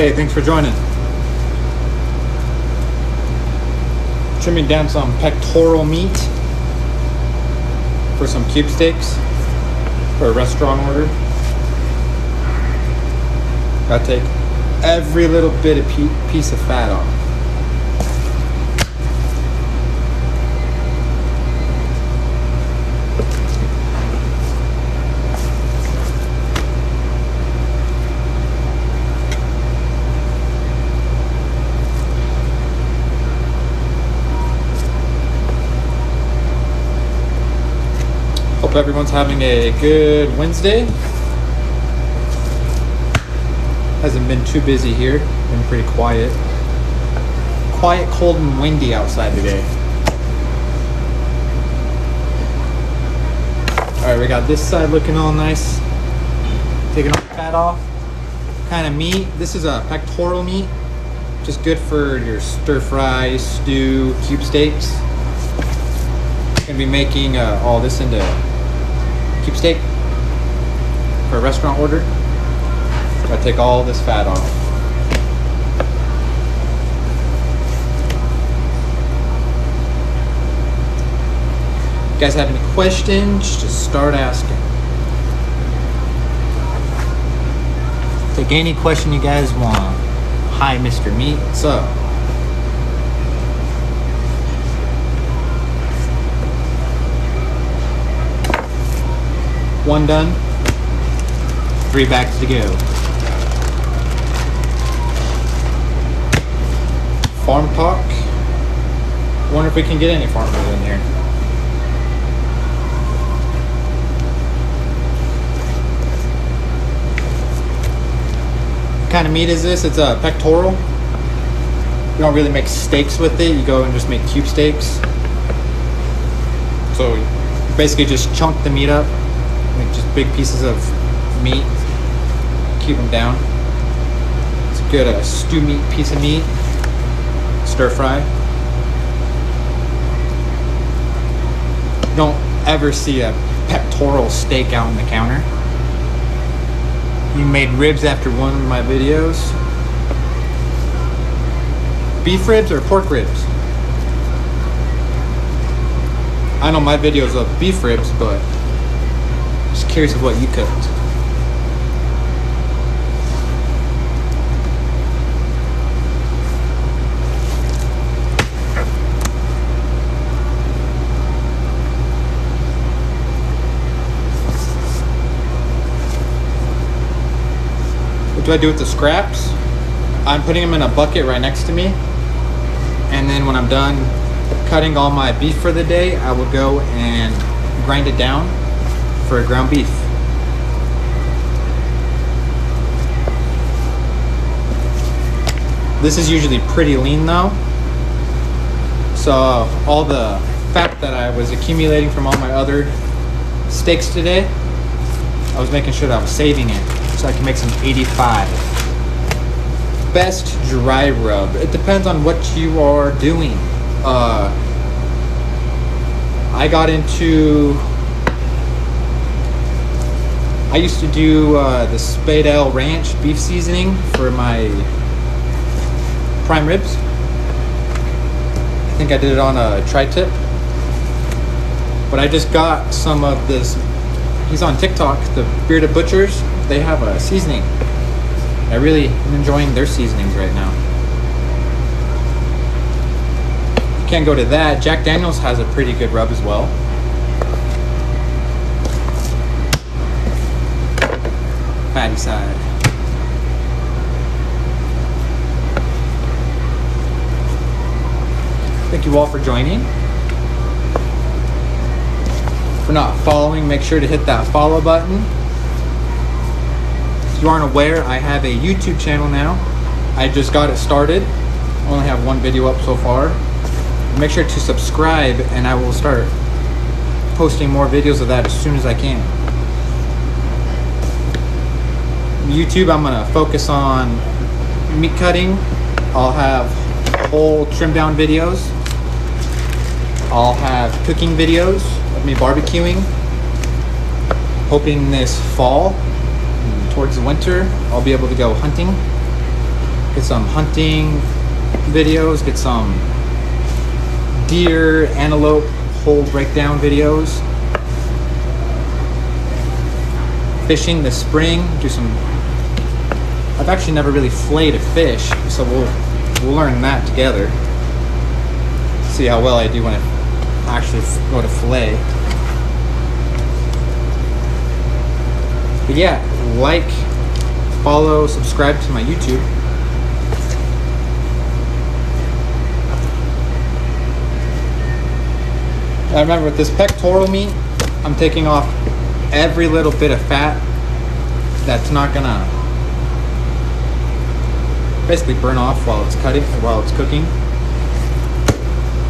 Hey, thanks for joining. Trimming down some pectoral meat for some cube steaks for a restaurant order. Gotta take every little bit of piece of fat off. Hope everyone's having a good Wednesday. Hasn't been too busy here. Been pretty quiet. Quiet, cold, and windy outside today. Alright, we got this side looking all nice. Taking all the fat off. Kind of meat. This is a pectoral meat. Just good for your stir fry, stew, cube steaks. Gonna be making all this into cube steak for a restaurant order. Gotta take all this fat off. If you guys have any questions, just start asking. Take any question you guys want. Hi, Mr. Meat. What's up? One done. 3 bags to go. Farm talk. Wonder if we can get any farmers in here. What kind of meat is this? It's a pectoral. You don't really make steaks with it. You go and just make cube steaks. So you basically just chunk the meat up. Like just big pieces of meat. Keep them down. It's a good stew meat piece of meat. Stir fry. You don't ever see a pectoral steak out on the counter. You made ribs after one of my videos. Beef ribs or pork ribs? I know my videos of beef ribs, but just curious of what you cooked. What do I do with the scraps? I'm putting them in a bucket right next to me. And then when I'm done cutting all my beef for the day, I will go and grind it down for ground beef. This is usually pretty lean though. So all the fat that I was accumulating from all my other steaks today, I was making sure that I was saving it so I can make some 85. Best dry rub. It depends on what you are doing. I used to do the Spadale Ranch beef seasoning for my prime ribs. I think I did it on a tri-tip. But I just got some of this. He's on TikTok, the Bearded Butchers. They have a seasoning. I really am enjoying their seasonings right now. Can't go to that. Jack Daniel's has a pretty good rub as well. Fatty side. Thank you all for joining. If you're not following, make sure to hit that follow button. If you aren't aware, I have a YouTube channel now. I just got it started. I only have one video up so far. Make sure to subscribe and I will start posting more videos of that as soon as I can. YouTube, I'm gonna focus on meat cutting. I'll have whole trim down videos. I'll have cooking videos of me barbecuing. Hoping this fall, towards the winter, I'll be able to go hunting. Get some hunting videos, get some deer, antelope, whole breakdown videos. Fishing this spring, do some. I've actually never really filleted a fish, so we'll learn that together. See how well I do when I actually go to fillet. But yeah, like, follow, subscribe to my YouTube. I remember with this pectoral meat, I'm taking off every little bit of fat that's not gonna basically burn off while it's cooking,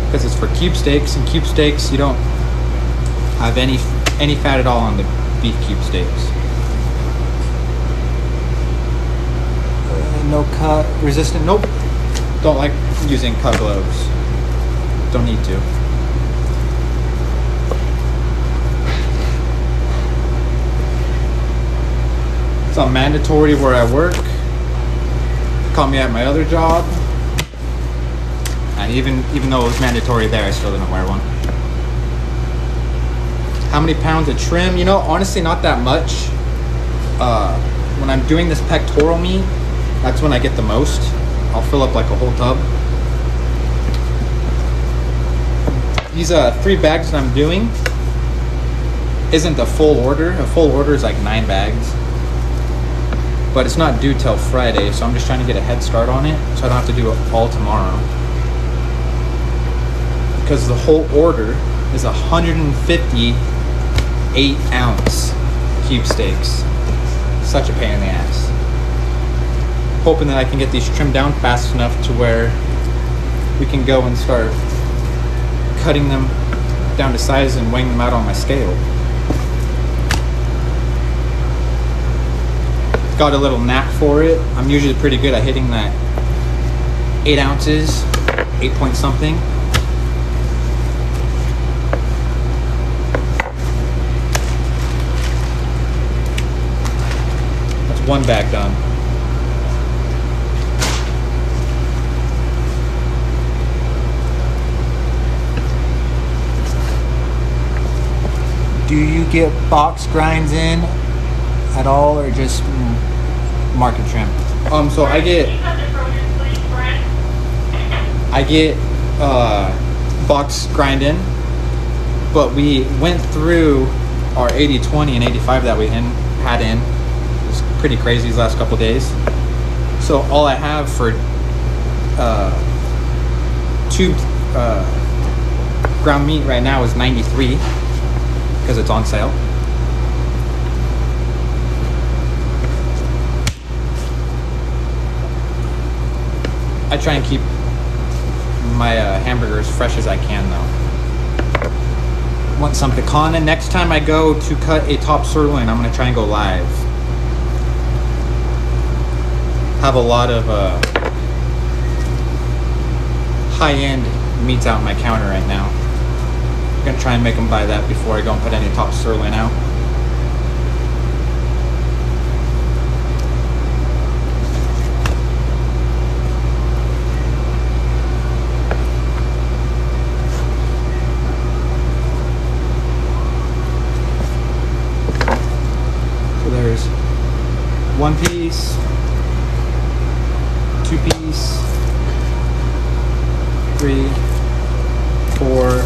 because it's for cube steaks, and cube steaks you don't have any fat at all on the beef cube steaks. No cut resistant. Nope. Don't like using cut gloves. Don't need to. It's not mandatory where I work. Call me at my other job. And even though it was mandatory there, I still didn't wear one. How many pounds of trim? You know, honestly, not that much. When I'm doing this pectoral meat, that's when I get the most. I'll fill up like a whole tub. These 3 bags that I'm doing isn't a full order. A full order is like 9 bags. But it's not due till Friday, so I'm just trying to get a head start on it so I don't have to do it all tomorrow. Because the whole order is 150 8-ounce cube steaks. Such a pain in the ass. Hoping that I can get these trimmed down fast enough to where we can go and start cutting them down to size and weighing them out on my scale. Got a little knack for it. I'm usually pretty good at hitting that 8 ounces, 8 point something. That's 1 bag done. Do you get box grinds in at all, or just market trim? So I get box grind in, but we went through our 80/20 and 85 that we had in. It was pretty crazy these last couple days. So all I have for tubed ground meat right now is 93 because it's on sale. I try and keep my hamburgers fresh as I can, though. Want some pecan, and next time I go to cut a top sirloin, I'm gonna try and go live. Have a lot of high-end meats out on my counter right now. I'm gonna try and make them buy that before I go and put any top sirloin out. There's 1 piece, 2 piece, 3, 4,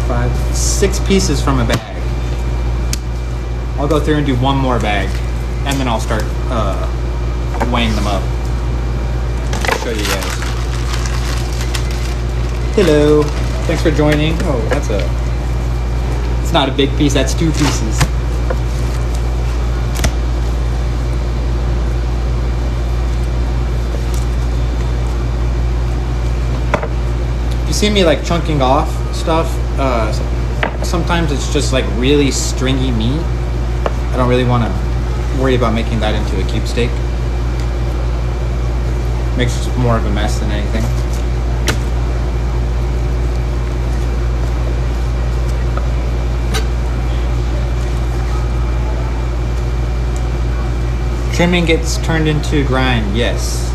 5, 6 pieces from a bag. I'll go through and do 1 more bag, and then I'll start weighing them up. I'll show you guys. Hello, thanks for joining. Oh, it's not a big piece, that's 2 pieces. You see me like chunking off stuff, sometimes it's just like really stringy meat. I don't really want to worry about making that into a cube steak. Makes more of a mess than anything. Trimming gets turned into grind, yes.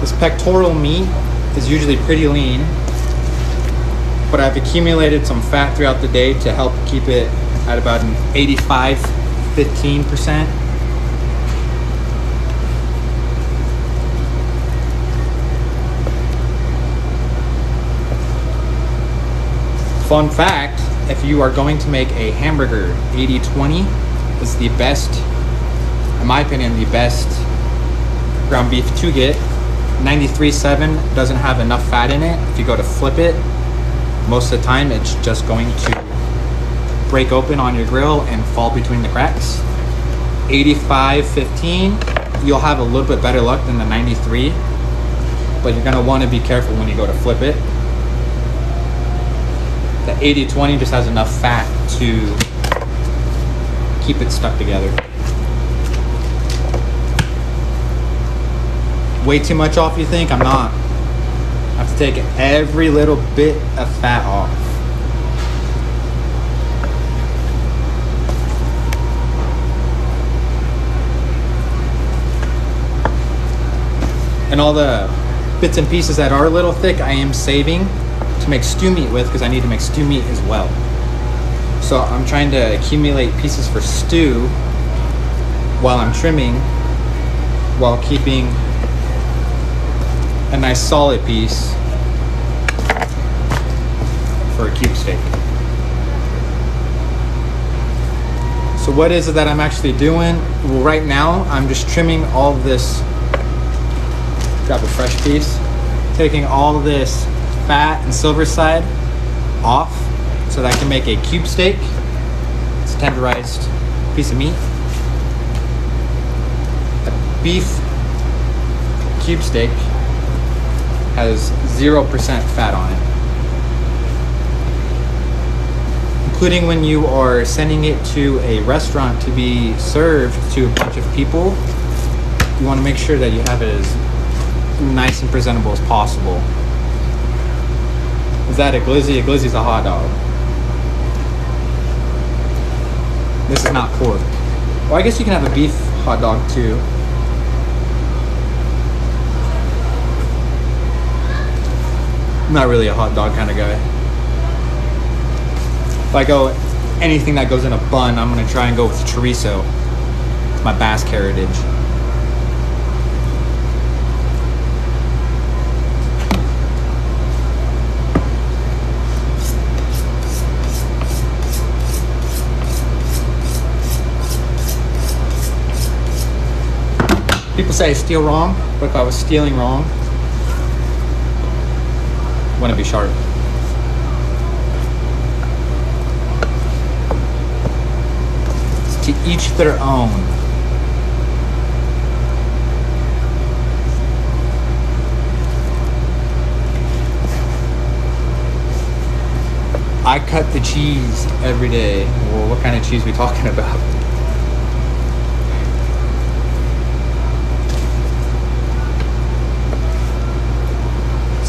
This pectoral meat is usually pretty lean, but I've accumulated some fat throughout the day to help keep it at about an 85-15%. Fun fact, if you are going to make a hamburger, 80-20 is the best, in my opinion, the best ground beef to get. 93.7 doesn't have enough fat in it. If you go to flip it, most of the time it's just going to break open on your grill and fall between the cracks. 85-15, you'll have a little bit better luck than the 93, but you're gonna wanna be careful when you go to flip it. The 80-20 just has enough fat to keep it stuck together. Way too much off, you think? I'm not. I have to take every little bit of fat off. And all the bits and pieces that are a little thick, I am saving to make stew meat with, because I need to make stew meat as well. So I'm trying to accumulate pieces for stew while I'm trimming, while keeping a nice solid piece for a cube steak. So what is it that I'm actually doing? Well, right now I'm just trimming all of this. Grab a fresh piece, taking all this fat and silver side off so that I can make a cube steak. It's a tenderized piece of meat. A beef cube steak has 0% fat on it. Including when you are sending it to a restaurant to be served to a bunch of people, you want to make sure that you have it as nice and presentable as possible. Is that a glizzy? A glizzy is a hot dog. This is not pork. Well, I guess you can have a beef hot dog too. I'm not really a hot dog kind of guy. If I go anything that goes in a bun, I'm gonna try and go with chorizo. It's my Basque heritage. People say I steal wrong, but if I was stealing wrong, I want to be sharp. It's to each their own. I cut the cheese every day. Well, what kind of cheese are we talking about?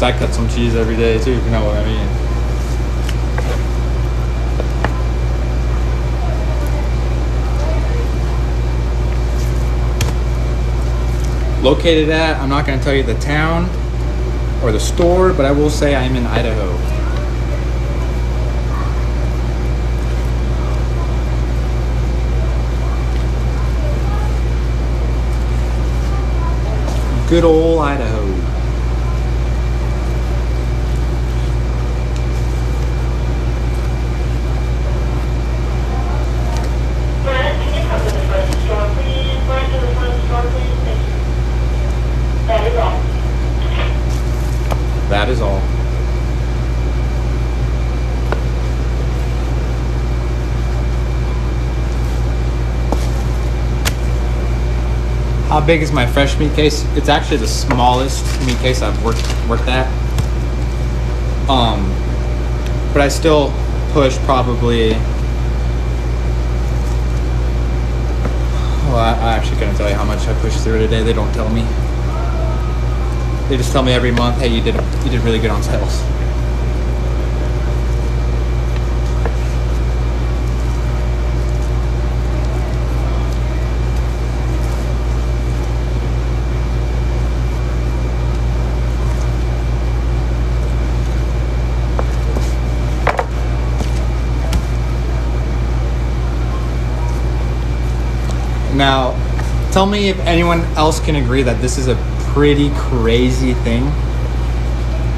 I cut some cheese every day too, if you know what I mean. Located at, I'm not going to tell you the town or the store, but I will say I'm in Idaho. Good old Idaho. That is all. How big is my fresh meat case? It's actually the smallest meat case I've worked at. But I still push probably. Well, I actually couldn't tell you how much I push through today. They don't tell me. They just tell me every month, hey, you did really good on sales. Now, tell me if anyone else can agree that this is a pretty crazy thing.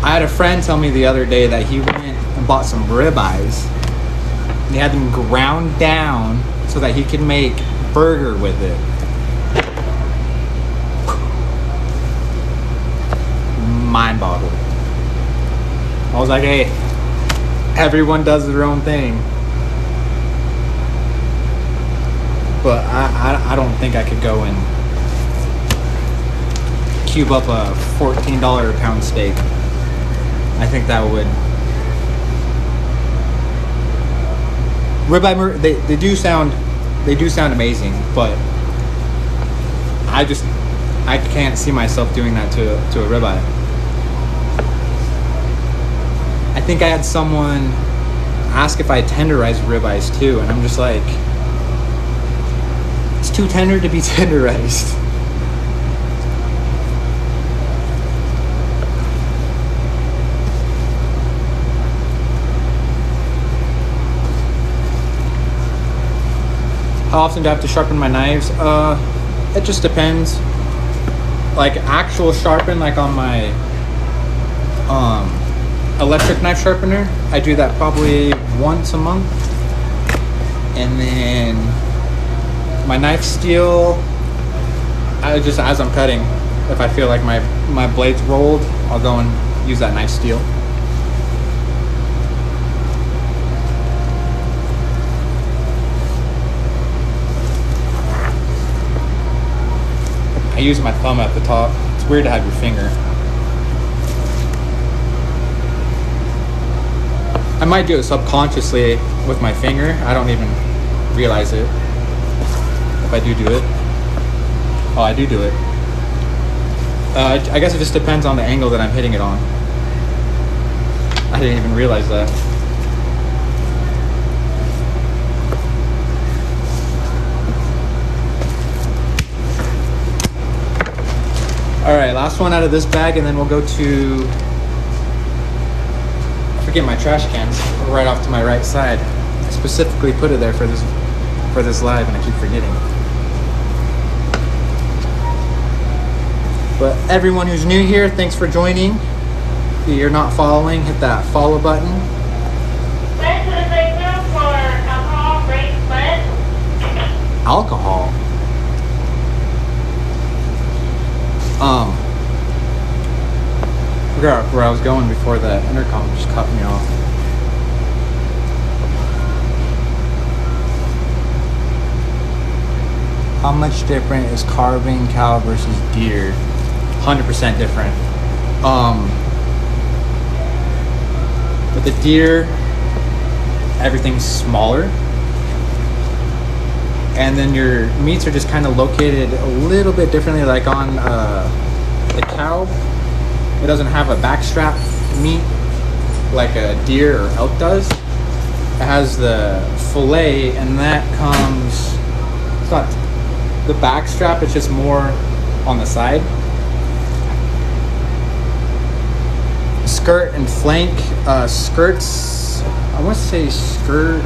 I had a friend tell me the other day that he went and bought some ribeyes. And he had them ground down so that he could make burger with it. Mind-boggling. I was like, hey, everyone does their own thing. But I don't think I could go and cube up a $14 a pound steak. I think that would... Ribeye, they do sound amazing, but I can't see myself doing that to a ribeye. I think I had someone ask if I tenderized ribeyes too, and I'm just like, it's too tender to be tenderized. How often do I have to sharpen my knives? It just depends. Like actual sharpen, like on my electric knife sharpener, I do that probably once a month. And then my knife steel, I just, as I'm cutting, if I feel like my blade's rolled, I'll go and use that knife steel. I use my thumb at the top. It's weird to have your finger. I might do it subconsciously with my finger. I don't even realize it. If I do it. Oh, I do it. I guess it just depends on the angle that I'm hitting it on. I didn't even realize that. All right, last one out of this bag, and then we'll go to, I forget my trash cans, right off to my right side. I specifically put it there for this live, and I keep forgetting. But everyone who's new here, thanks for joining. If you're not following, hit that follow button. Went to the break room for alcohol break split. Alcohol? I forgot where I was going before the intercom just cut me off. How much different is carving cow versus deer? 100% different. With the deer, everything's smaller. And then your meats are just kind of located a little bit differently. Like on the cow, it doesn't have a backstrap meat like a deer or elk does. It has the fillet, and that comes, it's not the backstrap, it's just more on the side. Skirt and flank. Skirts, I want to say skirt,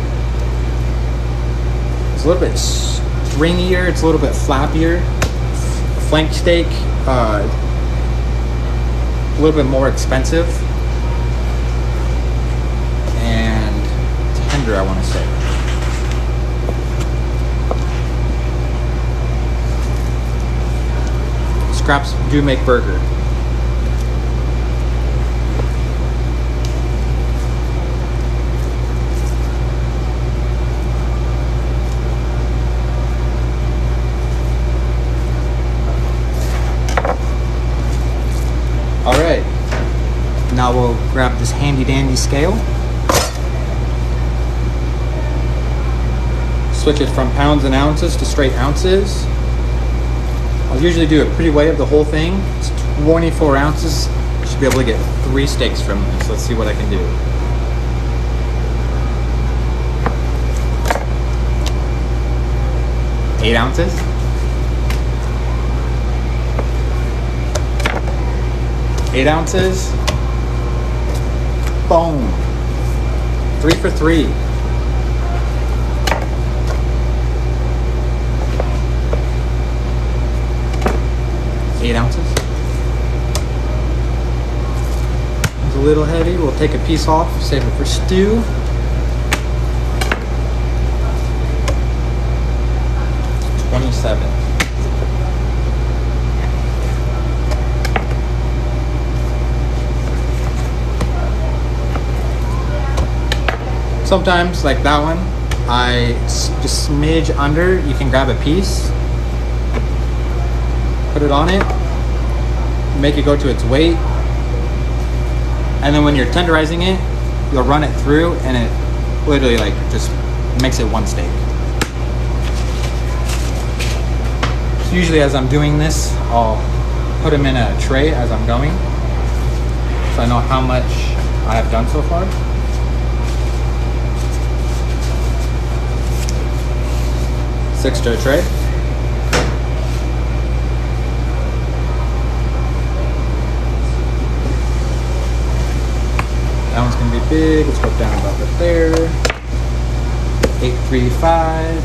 it's a little bit stringier, it's a little bit flappier. Flank steak, a little bit more expensive. And tender, I want to say. Scraps do make burger. All right, now we'll grab this handy dandy scale. Switch it from pounds and ounces to straight ounces. I'll usually do a pre-weigh of the whole thing. It's 24 ounces. Should be able to get 3 steaks from this. Let's see what I can do. Eight ounces. 8 ounces. Boom. 3 for 3. 8 ounces. It's a little heavy. We'll take a piece off, save it for stew. $27. Sometimes, like that one, I just smidge under. You can grab a piece, put it on it, make it go to its weight, and then when you're tenderizing it, you'll run it through, and it literally like just makes it one steak. So usually as I'm doing this, I'll put them in a tray as I'm going, so I know how much I have done so far. 6 to a tray. That one's gonna be big. Let's go down about right there. 835.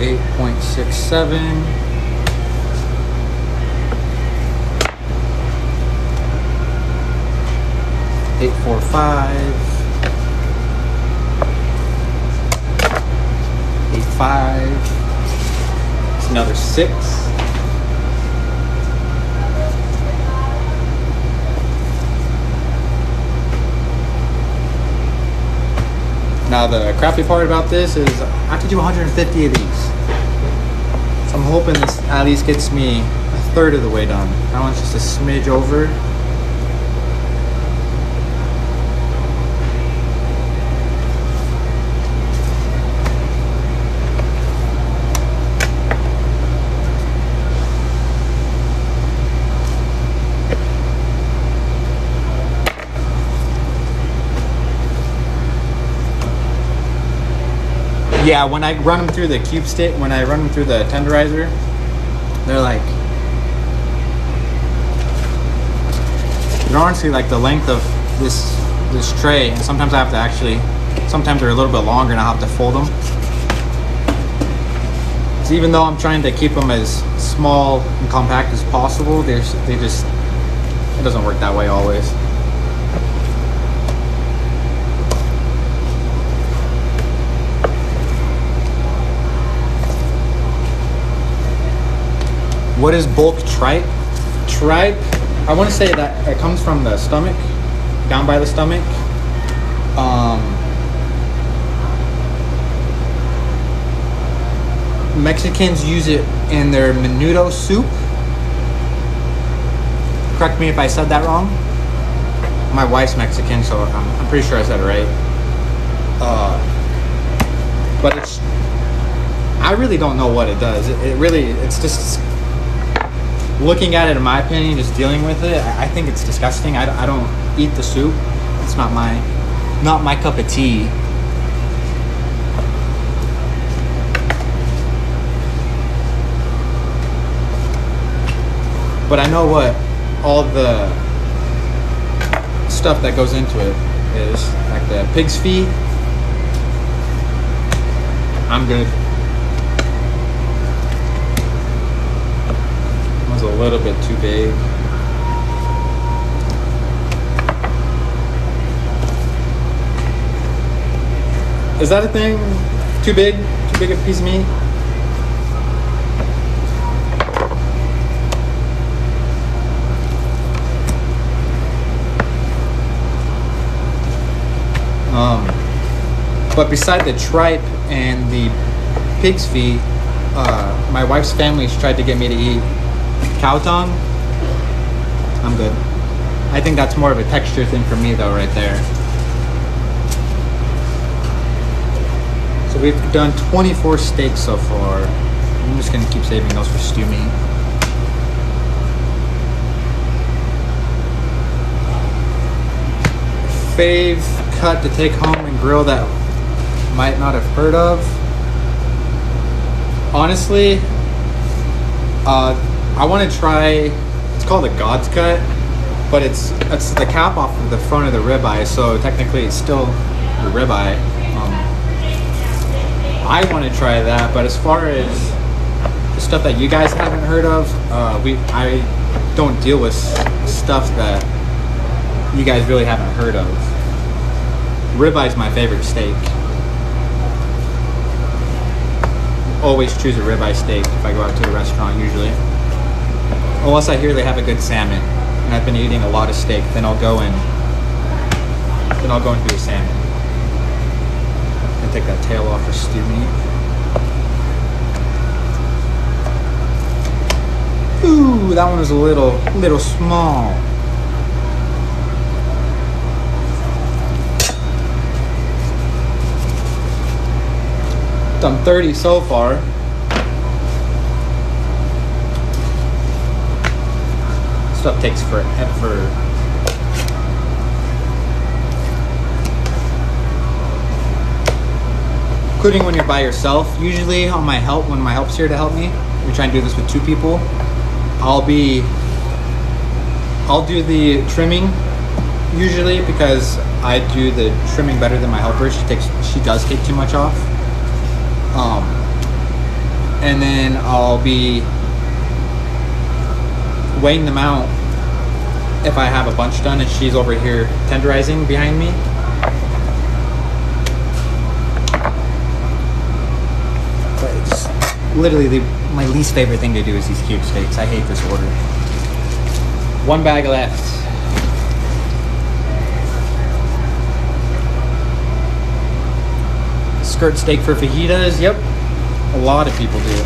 $8.67. 845. 85. It's another 6. Now the crappy part about this is I have to do 150 of these. So I'm hoping this at least gets me a third of the way done. That one's just a smidge over. Yeah, when I run them through the cube stick, when I run them through the tenderizer, they're honestly like the length of this tray, and sometimes I have to sometimes they're a little bit longer and I have to fold them. So even though I'm trying to keep them as small and compact as possible, it doesn't work that way always. What is bulk tripe? Tripe, I want to say that it comes from the stomach, down by the stomach. Mexicans use it in their menudo soup. Correct me if I said that wrong. My wife's Mexican, so I'm pretty sure I said it right. But I really don't know what it does. It's just, looking at it, in my opinion, just dealing with it, I think it's disgusting. I don't eat the soup. It's not my cup of tea. But I know what all the stuff that goes into it is, like the pig's feet. I'm good. A little bit too big. Is that a thing? Too big? Too big a piece of meat? But beside the tripe and the pig's feet, my wife's family's tried to get me to eat cow tongue. I'm good. I think that's more of a texture thing for me though, right there. So we've done 24 steaks so far. I'm just gonna keep saving those for stew meat. Fave cut to take home and grill that might not have heard of. Honestly, I want to try it's called a God's cut, but it's the cap off of the front of the ribeye, so technically it's still the ribeye. I want to try that, but as far as the stuff that you guys haven't heard of, I don't deal with stuff that you guys really haven't heard of. Ribeye's my favorite steak. Always choose a ribeye steak if I go out to a restaurant usually. Unless I hear they have a good salmon and I've been eating a lot of steak, then I'll go and do a salmon. And take that tail off for stew meat. Ooh, that one was a little small. Done 30 so far. Stuff takes forever. Including when you're by yourself. Usually when my help's here to help me, we try and do this with 2 people. I'll do the trimming usually because I do the trimming better than my helper. She does take too much off. And then I'll be weighing them out if I have a bunch done and she's over here tenderizing behind me. But it's literally my least favorite thing to do is these cube steaks. I hate this order. 1 bag left. Skirt steak for fajitas. Yep, a lot of people do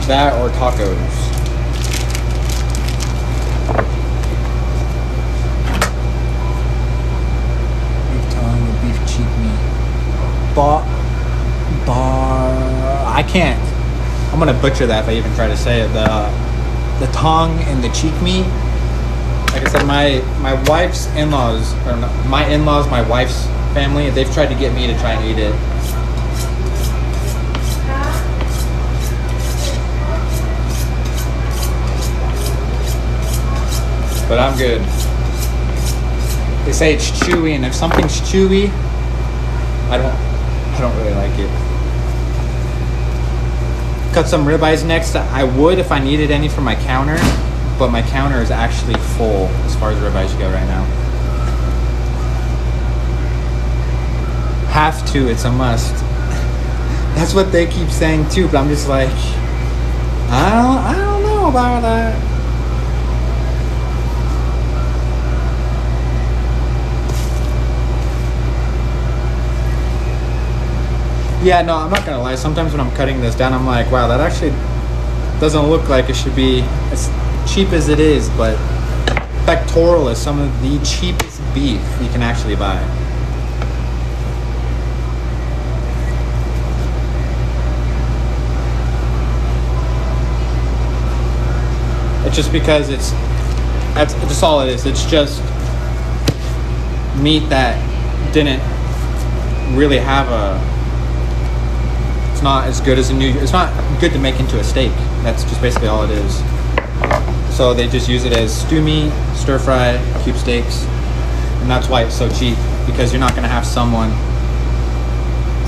that, or tacos. Beef tongue and beef cheek meat. I can't. I'm gonna butcher that if I even try to say it. The tongue and the cheek meat. Like I said, my wife's in-laws, or no, my in-laws, my wife's family, they've tried to get me to try and eat it. But I'm good. They say it's chewy, and if something's chewy, I don't really like it. Cut some ribeyes next. I would if I needed any for my counter, but my counter is actually full as far as ribeyes go right now. Have to, it's a must. That's what they keep saying too, but I'm just like, I don't know about that. Yeah, no, I'm not gonna lie. Sometimes when I'm cutting this down, I'm like, wow, that actually doesn't look like it should be as cheap as it is, but Pectoral is some of the cheapest beef you can actually buy. It's just because that's just all it is. It's just meat that didn't really have it's not as good as it's not good to make into a steak. That's just basically all it is. So they just use it as stew meat, stir fry, cube steaks, and that's why it's so cheap, because you're not going to have someone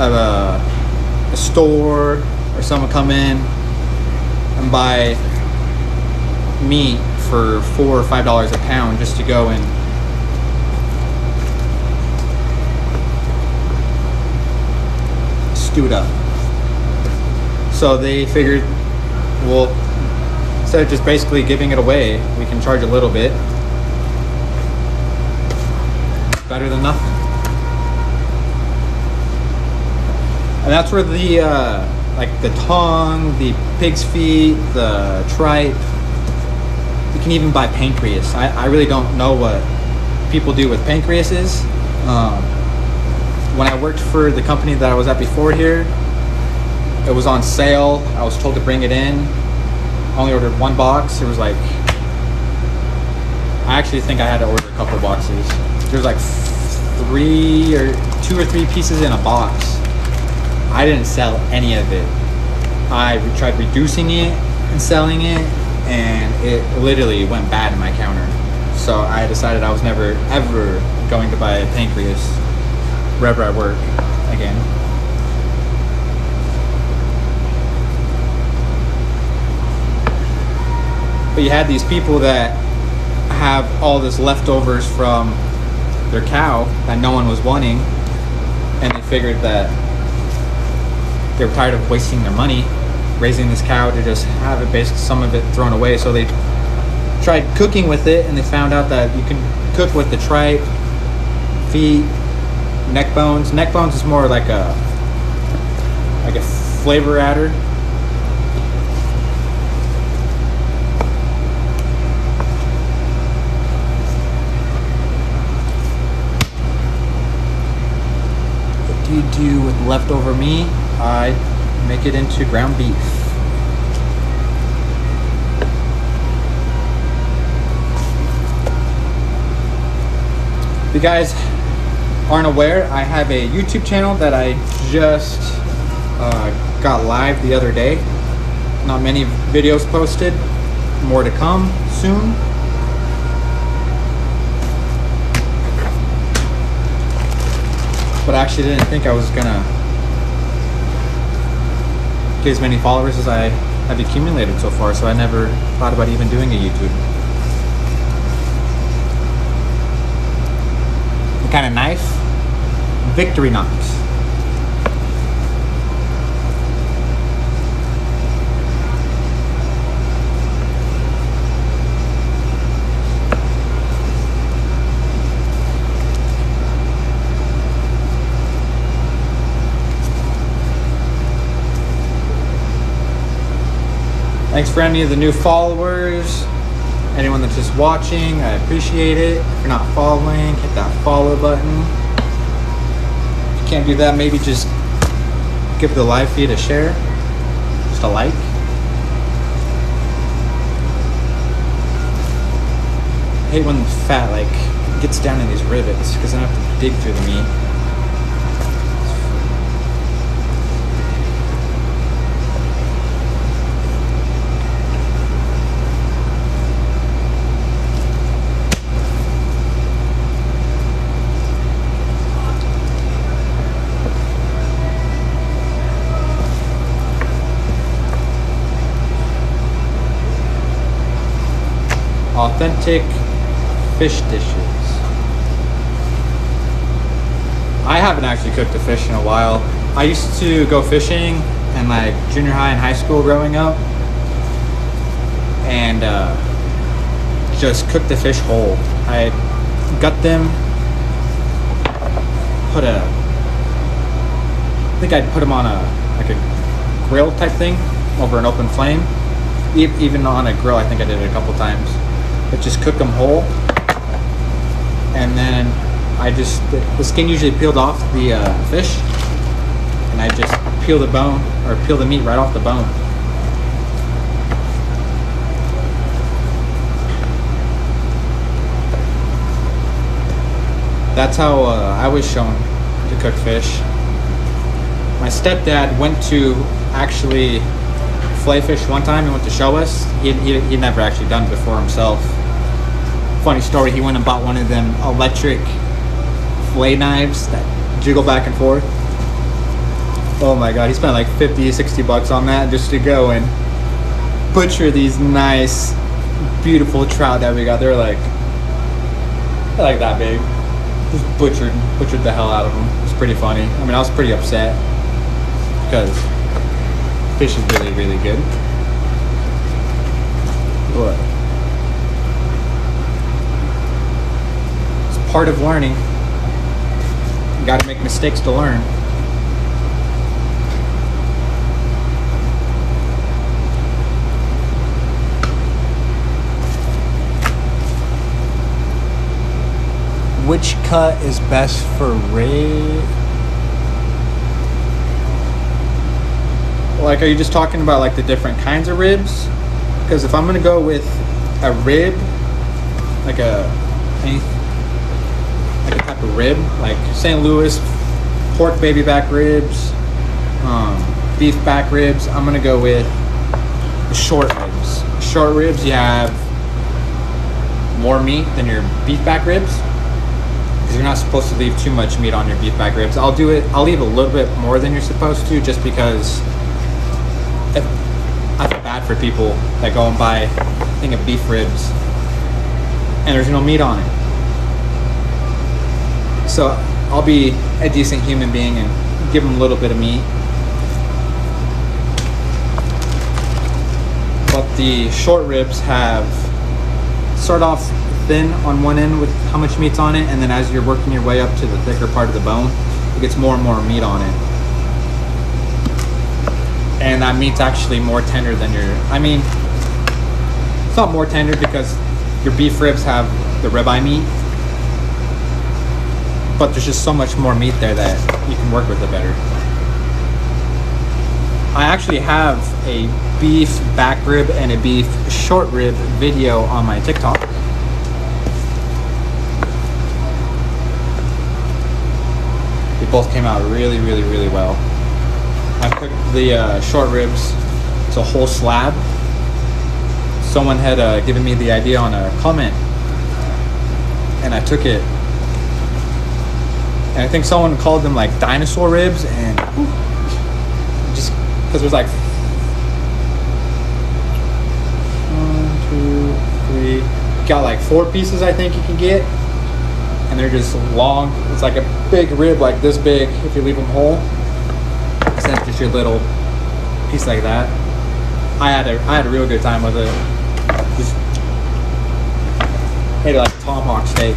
at a store or someone come in and buy meat for $4 or $5 a pound just to go and stew it up. So they figured, well, instead of just basically giving it away, we can charge a little bit. Better than nothing. And that's where the like the tongue, the pig's feet, the tripe. You can even buy pancreas. I really don't know what people do with pancreases. When I worked for the company that I was at before here, it was on sale. I was told to bring it in. I only ordered 1 box. It was like, I actually think I had to order a couple boxes. There was like 2 or 3 pieces in a box. I didn't sell any of it. I tried reducing it and selling it. and it literally went bad in my counter. So I decided I was never ever going to buy a pancreas wherever I work again. But you had these people that have all this leftovers from their cow that no one was wanting, and they figured that they were tired of wasting their money raising this cow to just have it, basically some of it thrown away. So they tried cooking with it, and they found out that you can cook with the tripe, feet, neck bones. Neck bones is more like a flavor adder. What do you do with leftover meat? I make it into ground beef. If you guys aren't aware, I have a YouTube channel that I just got live the other day. Not many videos posted, more to come soon. But I actually didn't think I was gonna get as many followers as I have accumulated so far, so I never thought about even doing a YouTube. What kind of knife? Victory knives. Thanks for any of the new followers. Anyone that's just watching, I appreciate it. If you're not following, hit that follow button. If you can't do that, maybe just give the live feed a share, just a like. I hate when the fat gets down in these rivets, because I have to dig through the meat. Authentic fish dishes. I haven't actually cooked a fish in a while. I used to go fishing in junior high and high school growing up, and just cook the fish whole. I gut them, I think I'd put them on a grill type thing over an open flame. Even on a grill, I think I did it a couple times. But just cook them whole, and then the skin usually peeled off the fish, and I just peel the bone, or peel the meat right off the bone. That's how I was shown to cook fish. My stepdad went to actually fillet fish one time. He went to show us. He'd never actually done it before himself. Funny story, he went and bought one of them electric fillet knives that jiggle back and forth. Oh my god, he spent like 50, 60 bucks on that just to go and butcher these nice, beautiful trout that we got. They're like that big. Just butchered the hell out of them. It's pretty funny. I mean, I was pretty upset because fish is really, really good. But it's part of learning. You gotta make mistakes to learn. Which cut is best for rib? Are you just talking about the different kinds of ribs? Because if I'm gonna go with a rib, like a type of rib, like St. Louis pork baby back ribs, beef back ribs, I'm gonna go with the short ribs. short ribs, you have more meat than your beef back ribs, because you're not supposed to leave too much meat on your beef back ribs. I'll leave a little bit more than you're supposed to, just because I feel bad for people that go and buy a thing of beef ribs and there's no meat on it. So I'll be a decent human being and give them a little bit of meat. But the short ribs start off thin on one end with how much meat's on it, and then as you're working your way up to the thicker part of the bone, it gets more and more meat on it. And that meat's actually more tender than it's not more tender because your beef ribs have the ribeye meat, but there's just so much more meat there that you can work with it better. I actually have a beef back rib and a beef short rib video on my TikTok. They both came out really, really, really well. I cooked the short ribs to a whole slab. Someone had given me the idea on a comment, and I took it. And I think someone called them like dinosaur ribs, and just because there's like 1, 2, 3, got like 4 pieces I think you can get, and they're just long. It's like a big rib, like this big, if you leave them whole. Instead of just your little piece like that. I had a real good time with it. Just ate it like a tomahawk steak.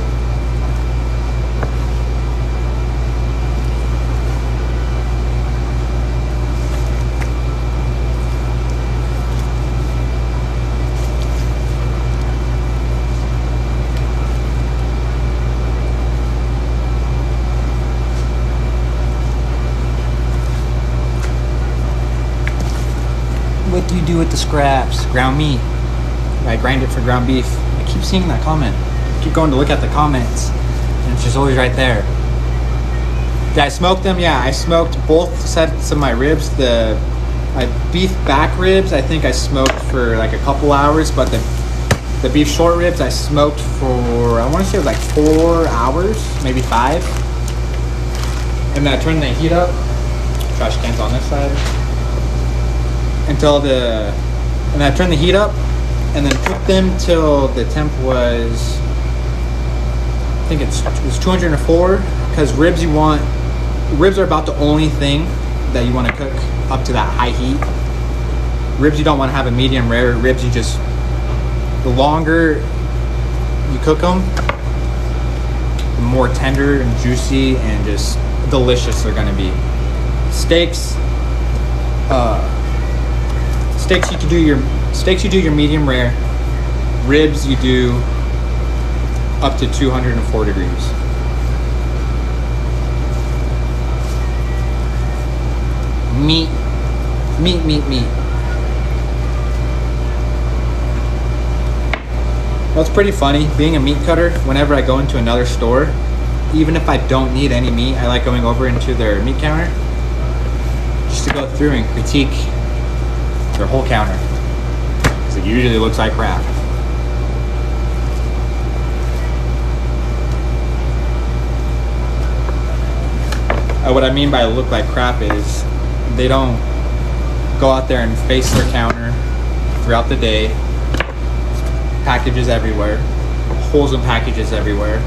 What do you do with the scraps? Ground meat. I grind it for ground beef. I keep seeing that comment. I keep going to look at the comments, and it's just always right there. Did I smoke them? Yeah, I smoked both sets of my ribs. My beef back ribs, I think I smoked for like a couple hours, but the beef short ribs I smoked for, I want to say it was like 4 hours, maybe 5. And then I turned the heat up. Trash cans on this side. And I turned the heat up, and then cooked them till the temp was, I think it was 204, because ribs are about the only thing that you want to cook up to that high heat. Ribs you don't want to have a medium rare. Ribs the longer you cook them, the more tender and juicy and just delicious they're gonna be. Steaks, you do your medium rare. Ribs you do up to 204 degrees. Meat. Well, it's pretty funny being a meat cutter. Whenever I go into another store, even if I don't need any meat, I like going over into their meat counter just to go through and critique their whole counter, because it usually looks like crap. What I mean by look like crap is they don't go out there and face their counter throughout the day. Packages everywhere, holes in packages everywhere.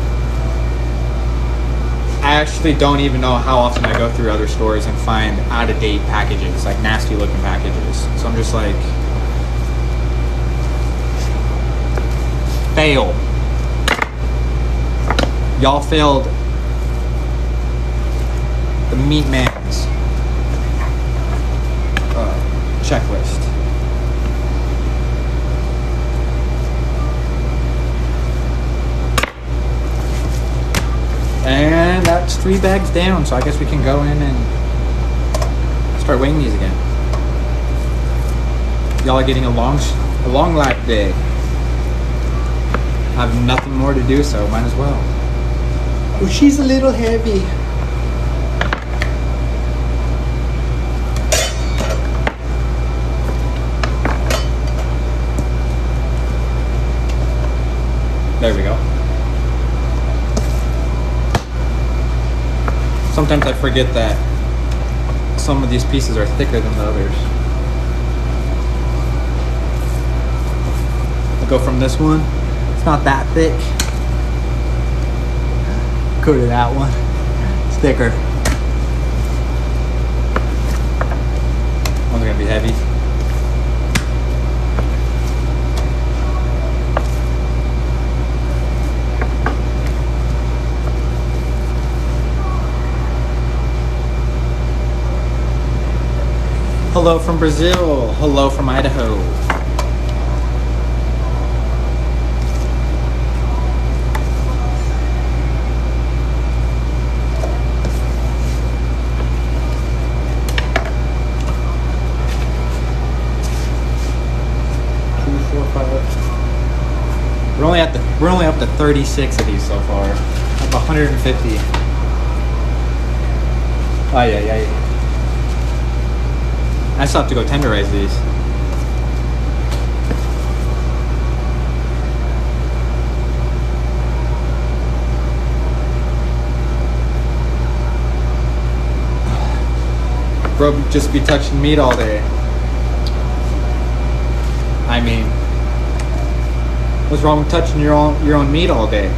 I actually don't even know how often I go through other stores and find out-of-date packages, like nasty looking packages. So I'm just like, fail. Y'all failed the meat man's checklist. And that's 3 bags down, so I guess we can go in and start weighing these again. Y'all are getting a long life day. I have nothing more to do, so might as well. Oh, she's a little heavy. There we go. Sometimes I forget that some of these pieces are thicker than the others. I'll go from this one. It's not that thick. Go to that one. It's thicker. One's gonna be heavy. Hello from Brazil. Hello from Idaho. We're only up to 36 of these so far. Up 150. Ay. I still have to go tenderize these. Bro, just be touching meat all day. I mean, what's wrong with touching your own meat all day?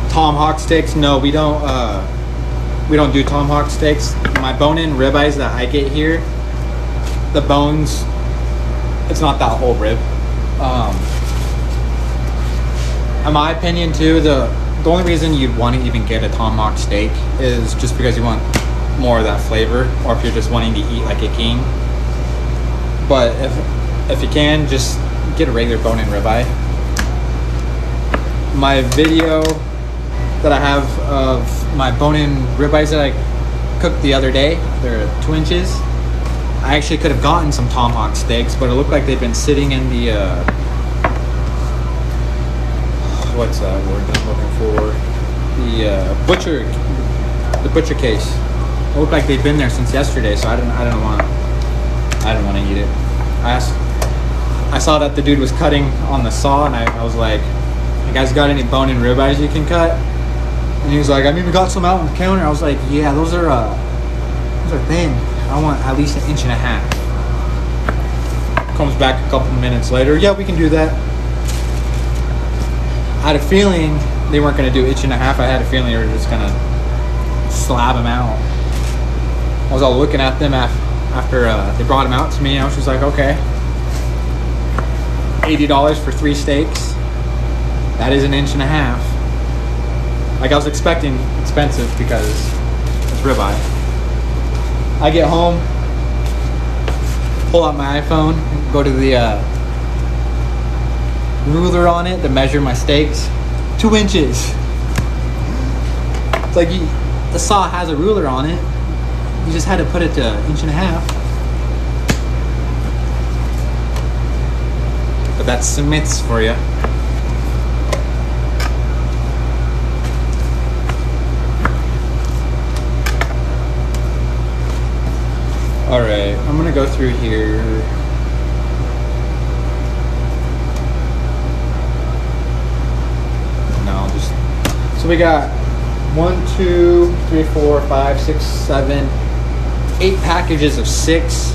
Tomahawk steaks? No, we don't do tomahawk steaks. My bone-in ribeyes that I get here, the bones, it's not that whole rib. In my opinion too, the only reason you'd want to even get a tomahawk steak is just because you want more of that flavor, or if you're just wanting to eat like a king. But if you can, just get a regular bone-in ribeye. My video that I have of my bone-in ribeyes that I cooked the other day, they're 2 inches. I actually could have gotten some tomahawk steaks, but it looked like they'd been sitting in the what's that word that I'm looking for? The butcher case. It looked like they'd been there since yesterday, so I didn't want to eat it. I saw that the dude was cutting on the saw, and I was like, "You guys got any bone-in ribeyes you can cut?" And he was like, "I've even got some out on the counter." I was like, "Yeah, those are thin. I want at least 1.5 inches." Comes back a couple minutes later. "Yeah, we can do that." I had a feeling they weren't going to do 1.5 inches. I had a feeling they were just going to slab them out. I was all looking at them after they brought them out to me. I was just like, okay, $80 for 3 steaks. That is 1.5 inches. Like, I was expecting expensive because it's ribeye. I get home, pull out my iPhone, go to the ruler on it to measure my steaks. 2 inches. It's like the saw has a ruler on it. You just had to put it to 1.5 inches. But that's Smith's for you. Alright, I'm gonna go through here. No, so we got 1, 2, 3, 4, 5, 6, 7, 8 packages of 6.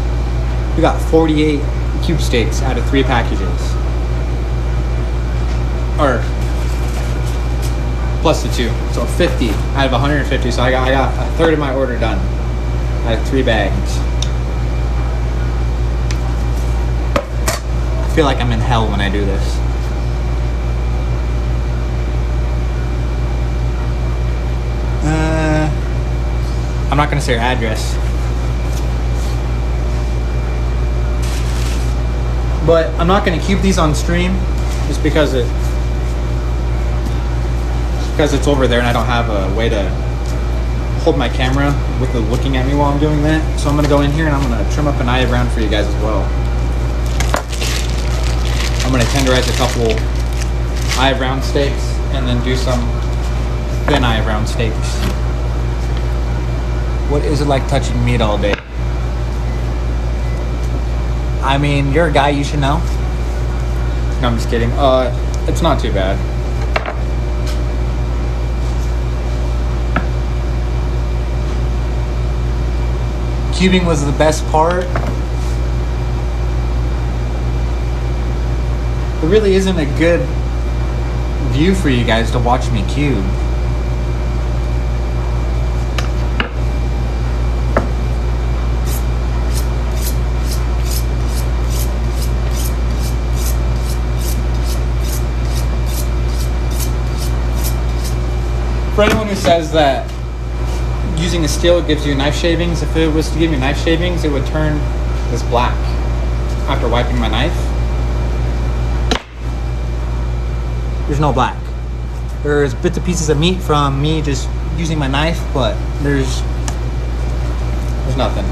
We got 48 cube steaks out of 3 packages. Or plus the 2. So 50 out of 150. So I got a third of my order done out of 3 bags. I feel like I'm in hell when I do this. I'm not gonna say her address, but I'm not gonna keep these on stream just because because it's over there and I don't have a way to hold my camera with it looking at me while I'm doing that. So I'm gonna go in here and I'm gonna trim up an eye of round for you guys as well. I'm gonna tenderize a couple eye of round steaks and then do some thin eye of round steaks. What is it like touching meat all day? I mean, you're a guy, you should know. No, I'm just kidding. It's not too bad. Cubing was the best part. There really isn't a good view for you guys to watch me cube. For anyone who says that using a steel gives you knife shavings, if it was to give me knife shavings, it would turn this black after wiping my knife. There's no black. There's bits and pieces of meat from me just using my knife, but there's nothing.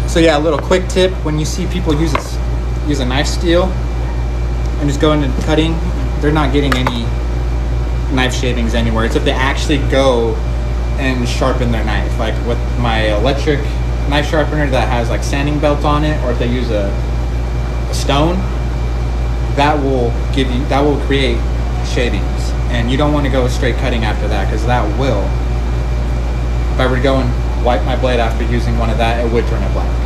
So yeah, a little quick tip: when you see people use a knife steel and just go into cutting, they're not getting any knife shavings anywhere. It's if they actually go and sharpen their knife, like with my electric knife sharpener that has like sanding belt on it, or if they use a stone, that will create shavings, and you don't want to go straight cutting after that, because that will, if I were to go and wipe my blade after using one of that, it would turn it black.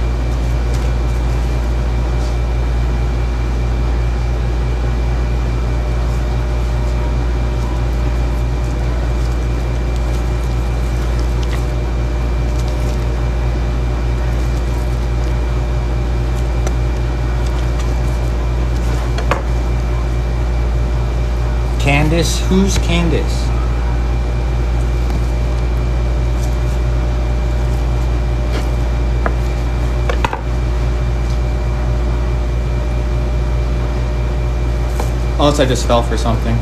Candace? Who's Candace? Unless I just fell for something.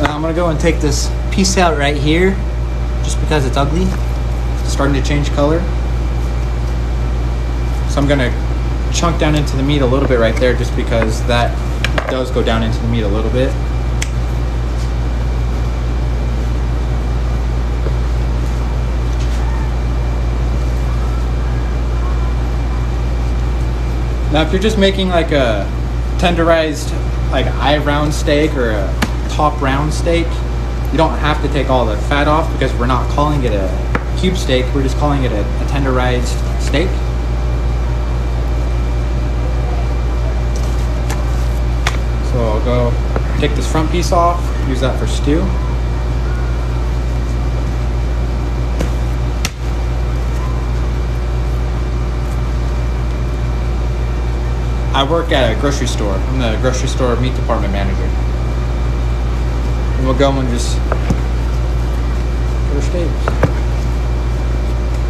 I'm gonna go and take this piece out right here, just because it's ugly. It's starting to change color. So I'm gonna chunk down into the meat a little bit right there, just because that does go down into the meat a little bit. Now, if you're just making like a tenderized, like eye round steak or a top round steak, you don't have to take all the fat off, because we're not calling it a cube steak. We're just calling it a tenderized steak. So I'll go take this front piece off, use that for stew. I work at a grocery store. I'm the grocery store meat department manager. And we'll go and just order steaks.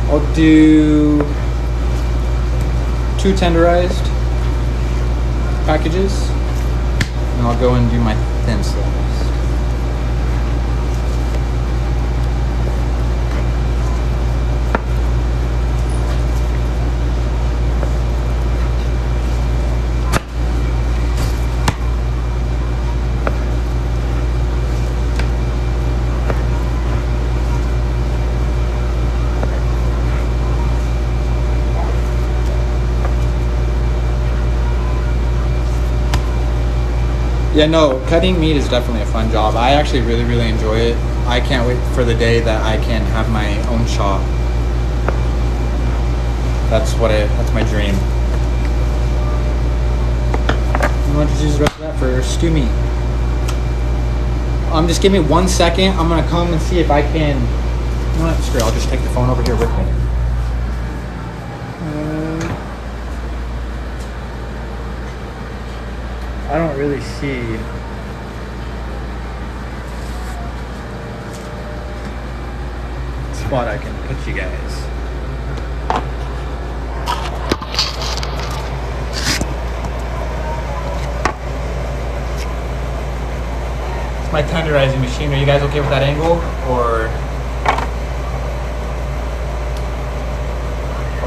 I'll do 2 tenderized packages, and I'll go and do my thin slice. Yeah, no, cutting meat is definitely a fun job. I actually really enjoy it. I can't wait for the day that I can have my own shop. That's my dream. I'm going to just use the rest of that for stew meat. Just give me 1 second. I'm gonna come and see if I can. You know what? Screw it, I'll just take the phone over here with me. I don't really see. spot I can put you guys. It's my tenderizing machine. Are you guys okay with that angle, or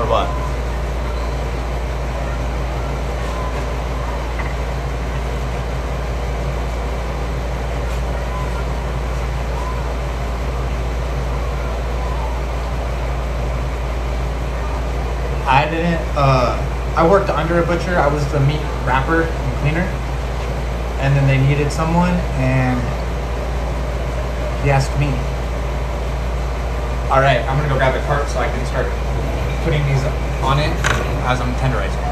what? I didn't, I worked under a butcher. I was the meat wrapper and cleaner. And then they needed someone, and he asked me. All right, I'm gonna go grab the cart so I can start putting these on it as I'm tenderizing.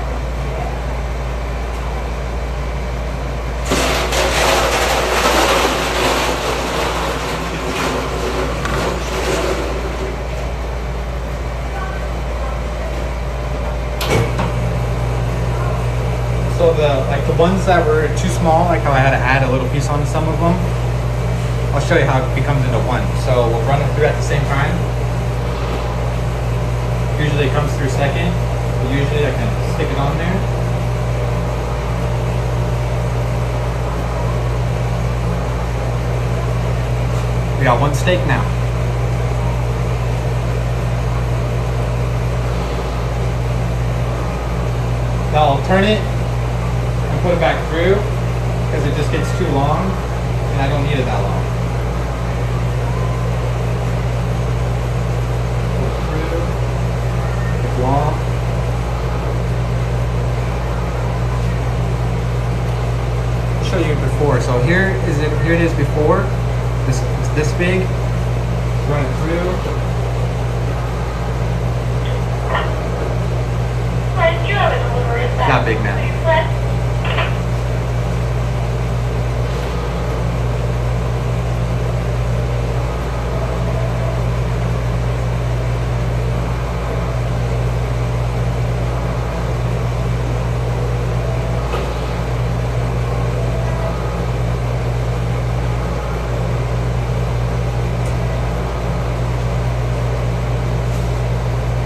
So the ones that were too small, like how I had to add a little piece on some of them, I'll show you how it becomes into one. So we'll run it through at the same time. Usually it comes through second, but usually I can stick it on there. We got one steak now. Now I'll turn it and put it back through because it just gets too long and I don't need it that long. Put it through. It's long. I'll show you before. So here it is before. It's this big. Run it through. Not big now.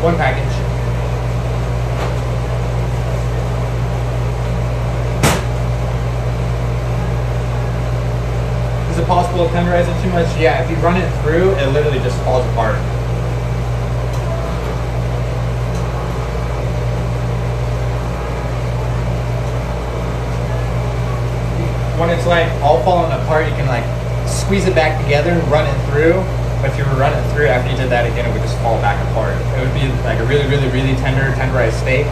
One package. Is it possible to tenderize it too much? Yeah, if you run it through, it literally just falls apart. When it's like all falling apart, you can like squeeze it back together and run it through. But if you were running it through after you did that again, it would just fall back apart. It would be like a really, really, really tenderized steak.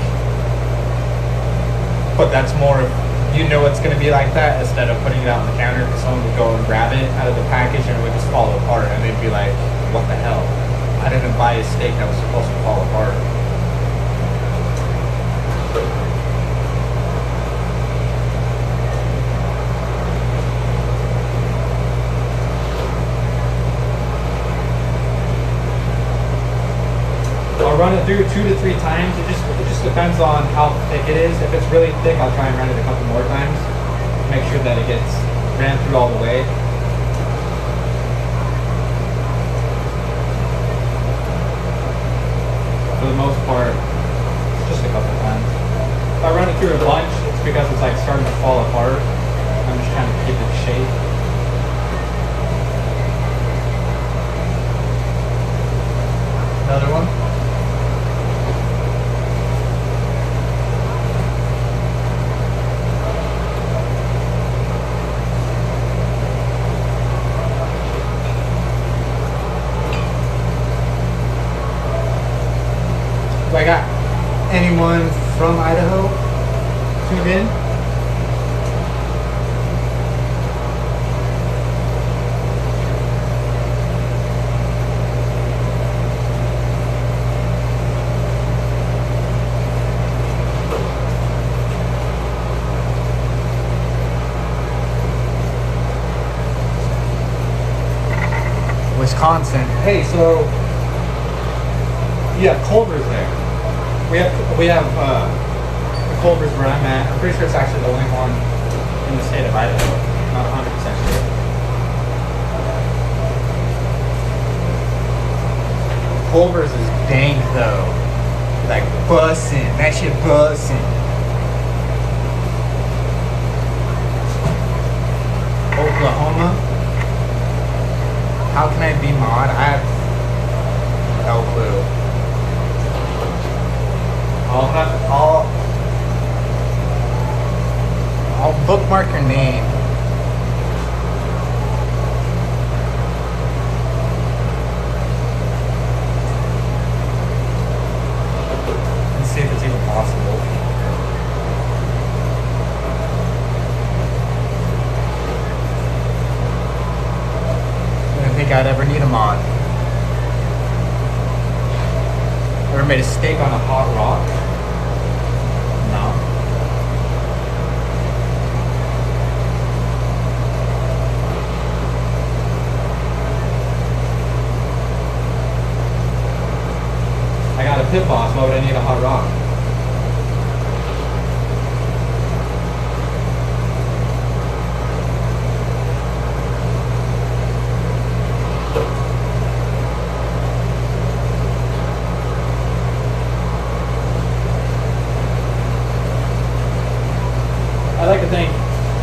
But that's more, you know it's going to be like that instead of putting it out on the counter because someone would go and grab it out of the package and it would just fall apart and they'd be like, what the hell? I didn't buy a steak that was supposed to fall apart. I'll run it through 2 to 3 times. It just depends on how thick it is. If it's really thick, I'll try and run it a couple more times. Make sure that it gets ran through all the way. For the most part, just a couple times. If I run it through a bunch, it's because it's like starting to fall apart. I'm just trying to keep it shape. Another one. Do I got anyone from Idaho tuned in? Wisconsin. Hey, so you have Culver's there. We have the Culver's where I'm at. I'm pretty sure it's actually the only one in the state of Idaho. Not 100% sure. Culver's is dank though. Like bussin'. That shit bussin'. Oklahoma. How can I be mod? I have no clue. I'll bookmark your name. And see if it's even possible. I didn't think I'd ever need a mod. Ever made a steak on a hot rock? No. I got a pit boss, why would I need a hot rock? I'd like to thank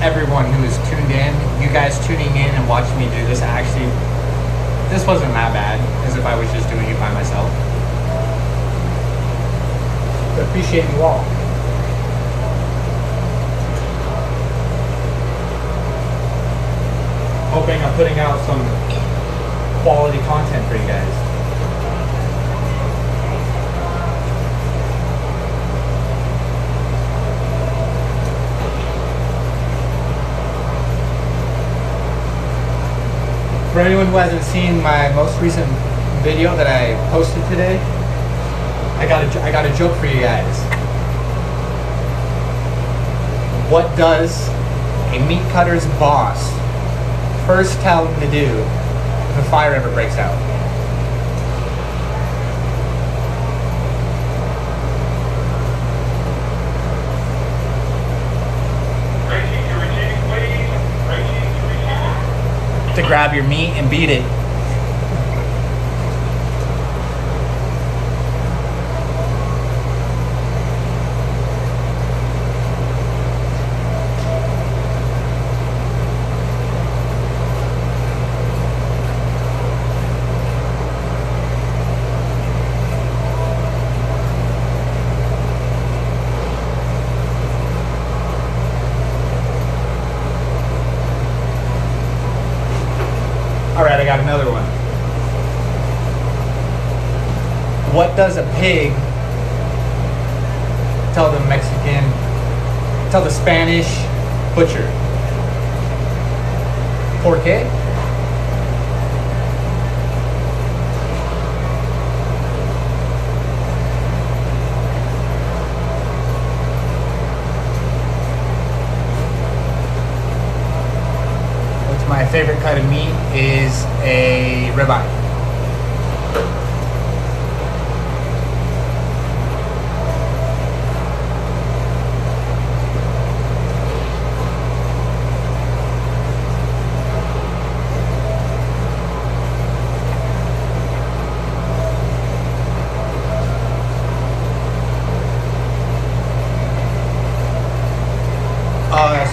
everyone who is tuned in. You guys tuning in and watching me do this. Actually, this wasn't that bad as if I was just doing it by myself. But appreciate you all. Hoping I'm putting out some quality content for you guys. For anyone who hasn't seen my most recent video that I posted today, I got a joke for you guys. What does a meat cutter's boss first tell him to do if a fire ever breaks out? To grab your meat and beat it. Alright, I got another one. What does a pig tell the Spanish butcher? ¿Por qué? My favorite cut of meat is a ribeye.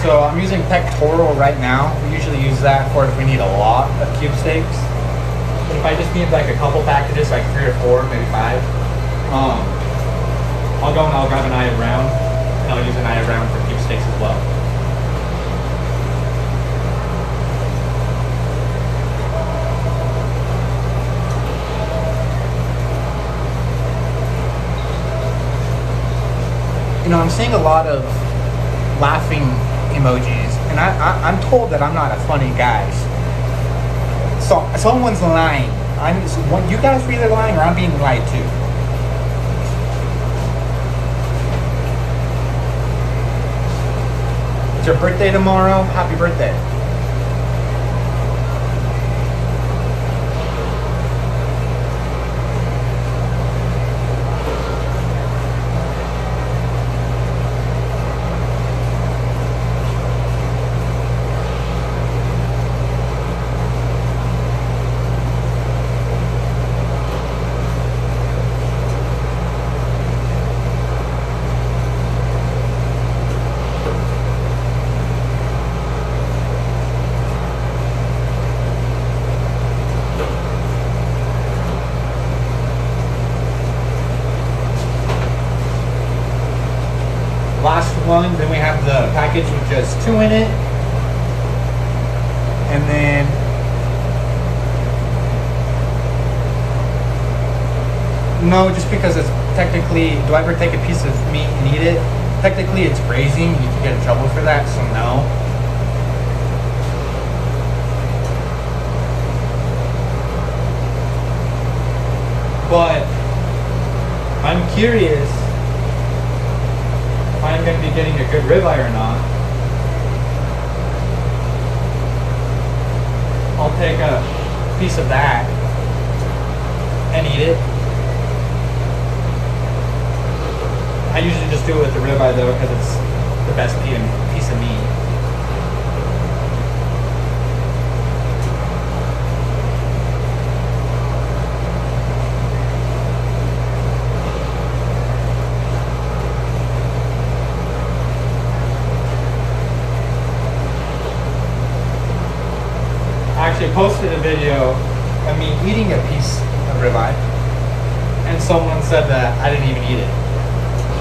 So I'm using Pectoral right now. We usually use that for if we need a lot of cube steaks. But if I just need like a couple packages, like 3 or 4, maybe 5, I'll go and I'll grab an eye round, and I'll use an eye round for cube steaks as well. You know, I'm seeing a lot of laughing emojis, and I'm told that I'm not a funny guy. So someone's lying. You guys are either lying or I'm being lied to. It's your birthday tomorrow. Happy birthday. And then no, just because it's technically, do I ever take a piece of meat and eat it? Technically it's grazing, you can get in trouble for that, so no. But I'm curious if I'm going to be getting a good ribeye or not. I'll take a piece of that and eat it. I usually just do it with the ribeye though, because it's the best piece of meat. I actually posted a video of me eating a piece of ribeye, and someone said that I didn't even eat it.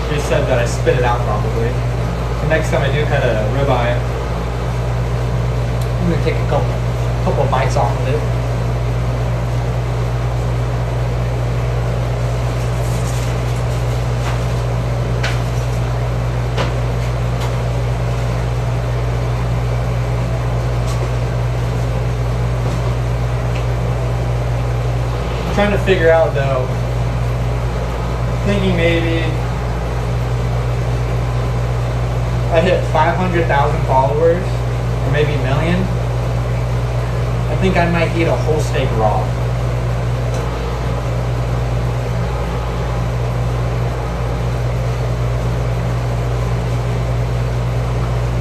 They said that I spit it out probably. So next time I do cut a ribeye, I'm gonna take a couple bites off of it. I'm trying to figure out though, thinking maybe I hit 500,000 followers, or maybe a million, I think I might eat a whole steak raw.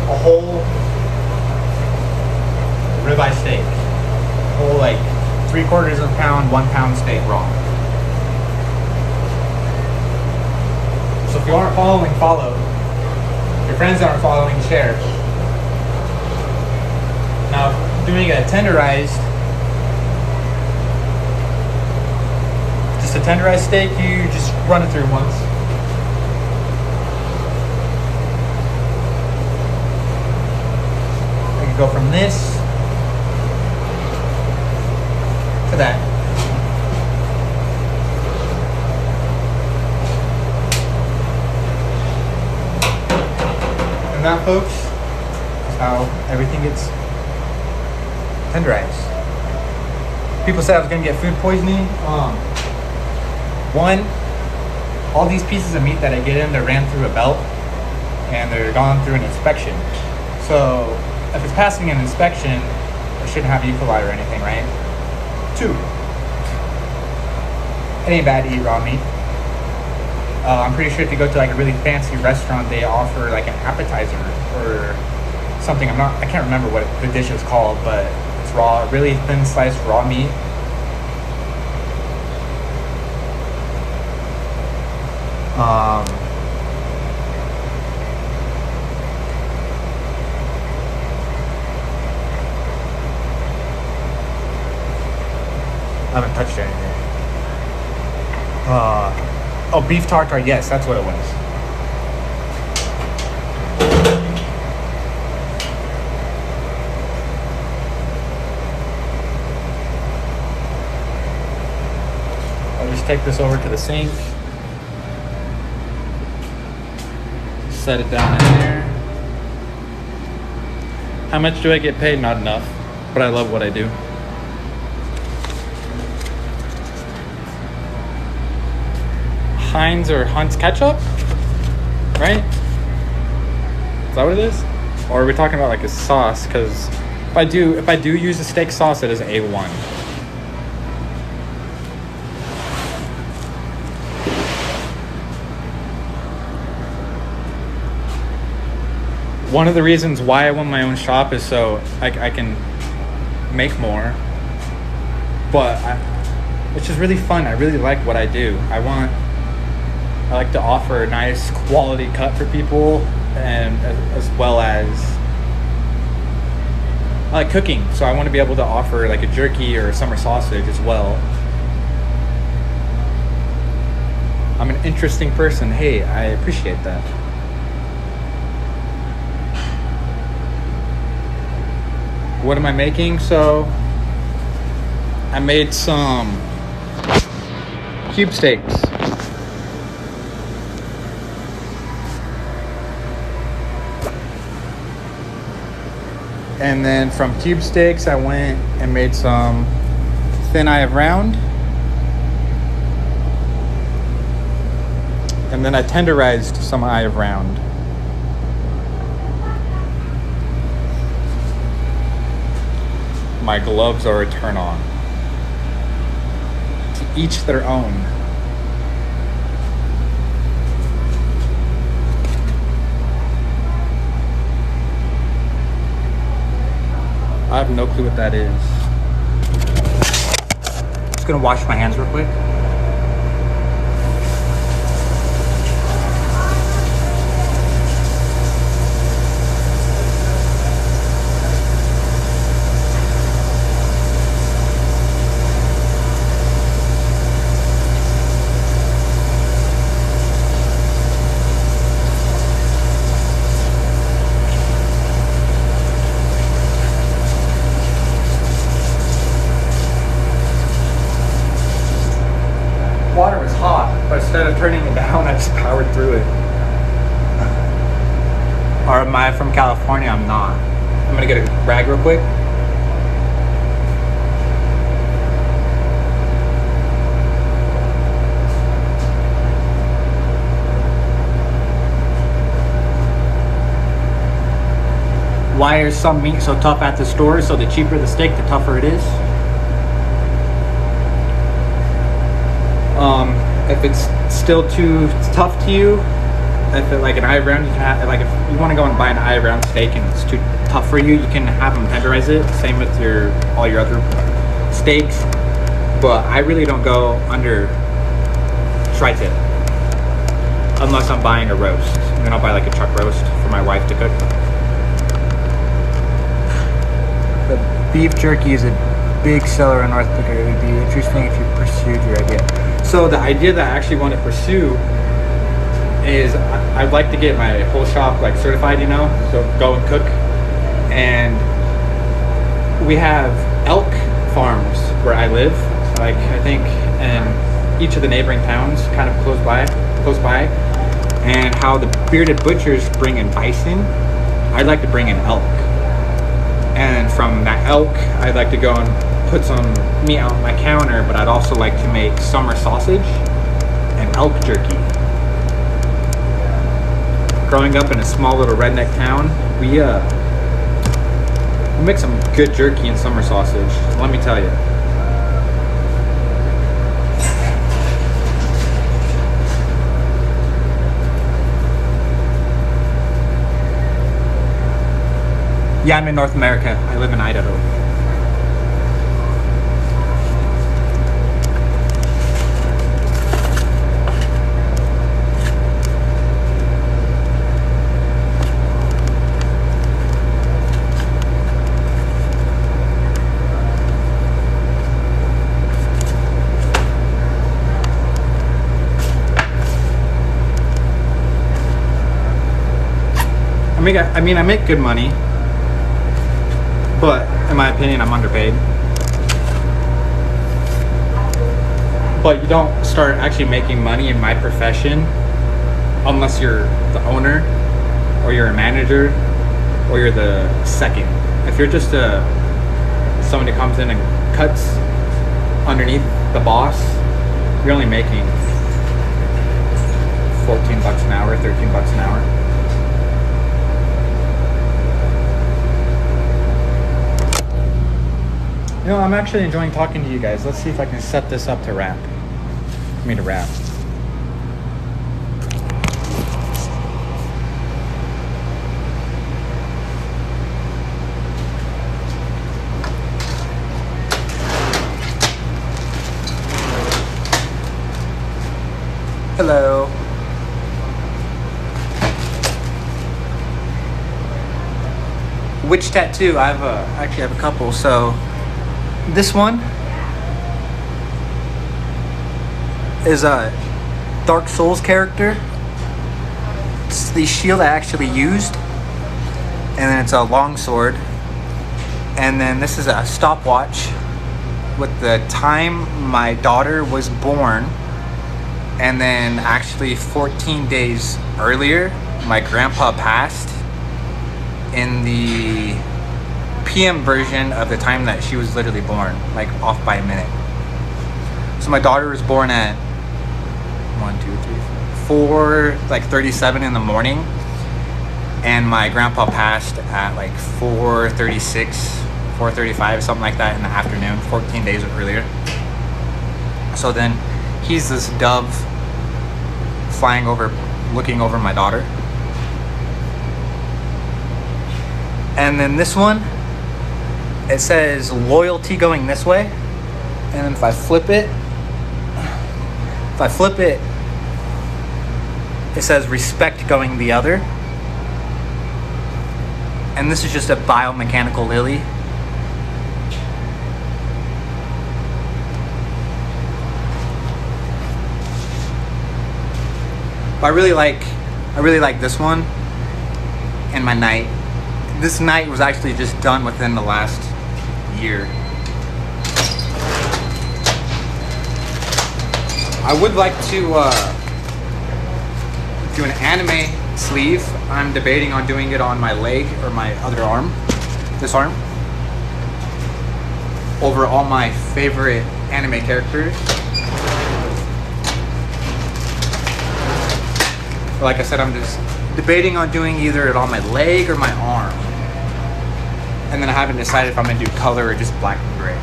A whole ribeye steak. Whole like 3/4 of a pound, 1 pound steak raw. So if you aren't following, follow. Your friends aren't following, share. Now, doing a tenderized, just a tenderized steak, you just run it through once. I can go from this to that. That, folks, is how everything gets tenderized. People said I was gonna get food poisoning. One, all these pieces of meat that I get in, they're ran through a belt and they're gone through an inspection. So if it's passing an inspection, it shouldn't have E. coli or anything, right? Two, it ain't bad to eat raw meat. I'm pretty sure if you go to like a really fancy restaurant, they offer like an appetizer or something. I can't remember what the dish is called, but it's raw, really thin sliced raw meat. I haven't touched anything. Oh, beef tartare, yes, that's what it was. I'll just take this over to the sink. Set it down in there. How much do I get paid? Not enough, but I love what I do. Heinz or Hunt's ketchup, right? Is that what it is? Or are we talking about like a sauce? Because if I do use a steak sauce, it is A1. One of the reasons why I want my own shop is so I can make more. But it's just really fun. I really like what I do. I like to offer a nice quality cut for people, and as well as I like cooking, so I want to be able to offer like a jerky or a summer sausage as well. I'm an interesting person. Hey, I appreciate that. What am I making? So I made some cube steaks. And then from cube steaks, I went and made some thin eye of round. And then I tenderized some eye of round. My gloves are a turn on. To each their own. I have no clue what that is. Just gonna wash my hands real quick. Water was hot, but instead of turning it down, I just powered through it. Or am I from California? I'm not. I'm gonna get a rag real quick. Why is some meat so tough at the store? So the cheaper the steak, the tougher it is. If it's still too tough to you, if it like an eye round, you can have, like if you want to go and buy an eye round steak and it's too tough for you, you can have them tenderize it. Same with all your other steaks. But I really don't go under tri-tip unless I'm buying a roast. And then I'll buy like a chuck roast for my wife to cook. The beef jerky is a big seller in North Dakota. It would be interesting if you pursued your idea. So the idea that I actually want to pursue is I'd like to get my whole shop like certified, you know, so go and cook. And we have elk farms where I live, like I think in each of the neighboring towns kind of close by, and how the bearded butchers bring in bison, I'd like to bring in elk. And from that elk, I'd like to go and put some meat out on my counter, but I'd also like to make summer sausage and elk jerky. Growing up in a small little redneck town, we make some good jerky and summer sausage, let me tell you. Yeah, I'm in North America. I live in Idaho. I make good money, but in my opinion, I'm underpaid. But you don't start actually making money in my profession unless you're the owner, or you're a manager, or you're the second. If you're just someone who comes in and cuts underneath the boss, you're only making $14 an hour, $13 an hour. You know, I'm actually enjoying talking to you guys. Let's see if I can set this up to wrap. To wrap. Hello. Which tattoo? I actually have a couple. So this one is a Dark Souls character. It's the shield I actually used, and then it's a long sword. And then this is a stopwatch with the time my daughter was born. And then actually 14 days earlier, my grandpa passed in the PM version of the time that she was literally born, like off by a minute. So my daughter was born at 4:37 in the morning, and my grandpa passed at like 4:36, 4:35, something like that in the afternoon, 14 days earlier. So then he's this dove flying over, looking over my daughter. And then this one, it says loyalty going this way. And then if I flip it, it says respect going the other. And this is just a biomechanical lily. But I really like this one and my knight. This knight was actually just done within the last year. I would like to do an anime sleeve. I'm debating on doing it on my leg or my other arm, this arm, over all my favorite anime characters. Like I said, I'm just debating on doing either it on my leg or my arm. And then I haven't decided if I'm gonna do color or just black and gray.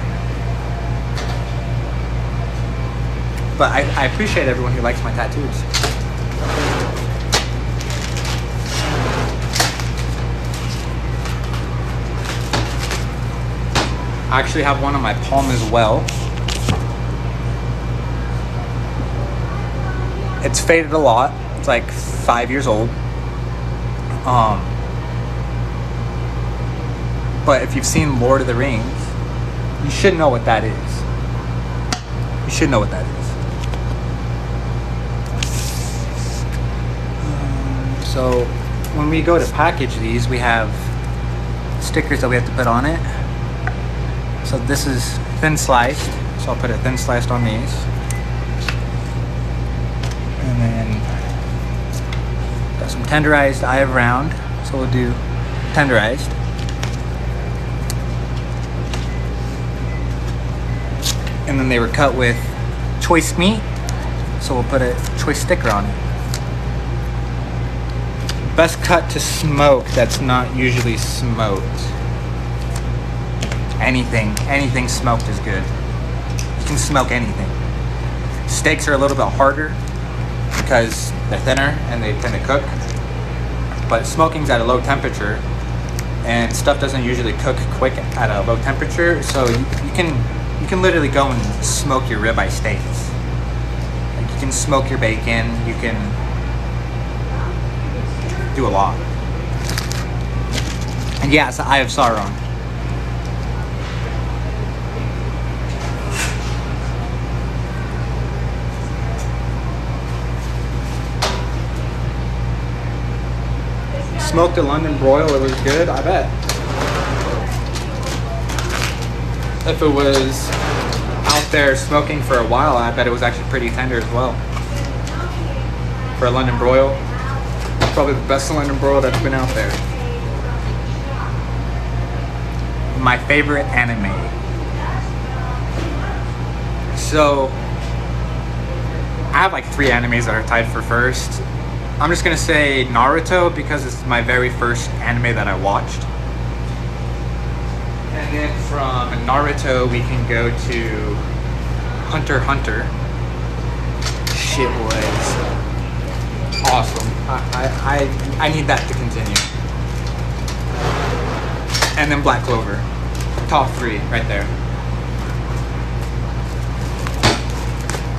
But I appreciate everyone who likes my tattoos. I actually have one on my palm as well. It's faded a lot. It's like 5 years old. But if you've seen Lord of the Rings, you should know what that is. You should know what that is. So when we go to package these, we have stickers that we have to put on it. So this is thin sliced, so I'll put it thin sliced on these. And then got some tenderized eye of round, so we'll do tenderized. And then they were cut with choice meat, so we'll put a choice sticker on it. Best cut to smoke that's not usually smoked. Anything smoked is good. You can smoke anything. Steaks are a little bit harder because they're thinner and they tend to cook. But smoking's at a low temperature, and stuff doesn't usually cook quick at a low temperature, so you can literally go and smoke your ribeye steaks. Like you can smoke your bacon, you can do a lot. And yeah, it's the Eye of Sauron. Smoked a London broil, it was good, I bet. If it was out there smoking for a while, I bet it was actually pretty tender as well. For a London broil, probably the best London broil that's been out there. My favorite anime. So, I have like 3 animes that are tied for first. I'm just gonna say Naruto because it's my very first anime that I watched. And then from Naruto, we can go to Hunter x Hunter. Shit was awesome. I need that to continue. And then Black Clover. Top 3 right there.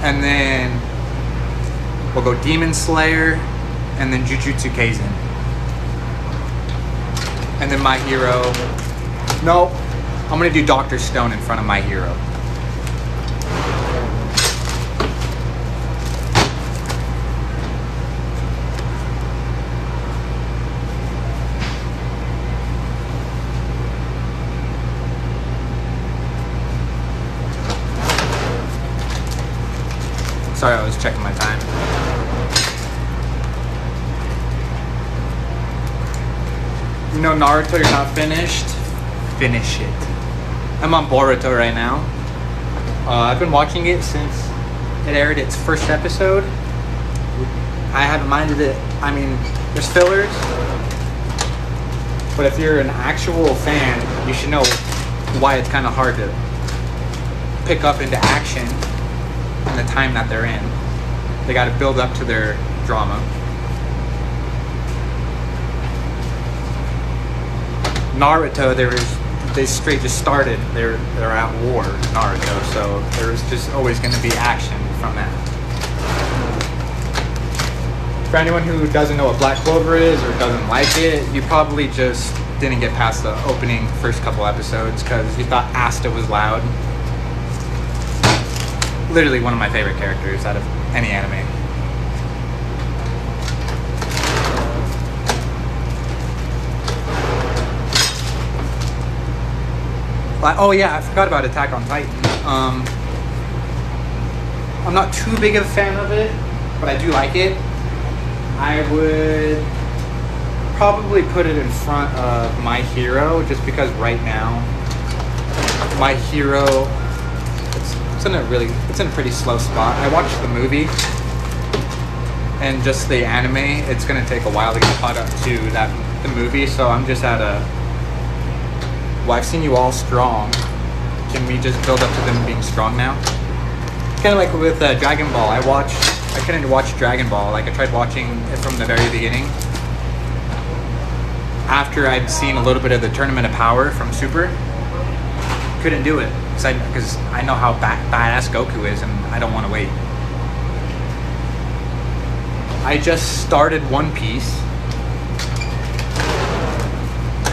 And then we'll go Demon Slayer, and then Jujutsu Kaisen. And then My Hero. No, I'm gonna do Dr. Stone in front of My Hero. Sorry, I was checking my time. You know Naruto, you're not finished? Finish it. I'm on Boruto right now. I've been watching it since it aired its first episode. I haven't minded it. I mean, there's fillers. But if you're an actual fan, you should know why it's kind of hard to pick up into action in the time that they're in. They got to build up to their drama. Naruto, they straight just started. They're at war, Naruto. So there's just always going to be action from that. For anyone who doesn't know what Black Clover is or doesn't like it, you probably just didn't get past the opening first couple episodes because you thought Asta was loud. Literally one of my favorite characters out of any anime. Oh yeah, I forgot about Attack on Titan. I'm not too big of a fan of it, but I do like it. I would probably put it in front of My Hero, just because right now, My Hero, it's in a pretty slow spot. I watched the movie, and just the anime, it's gonna take a while to get caught up to the movie. So I'm just at a. Well, I've seen you all strong. Can we just build up to them being strong now? Kind of like with Dragon Ball. I couldn't watch Dragon Ball. Like, I tried watching it from the very beginning. After I'd seen a little bit of the Tournament of Power from Super, couldn't do it. Because I know how badass Goku is, and I don't want to wait. I just started One Piece.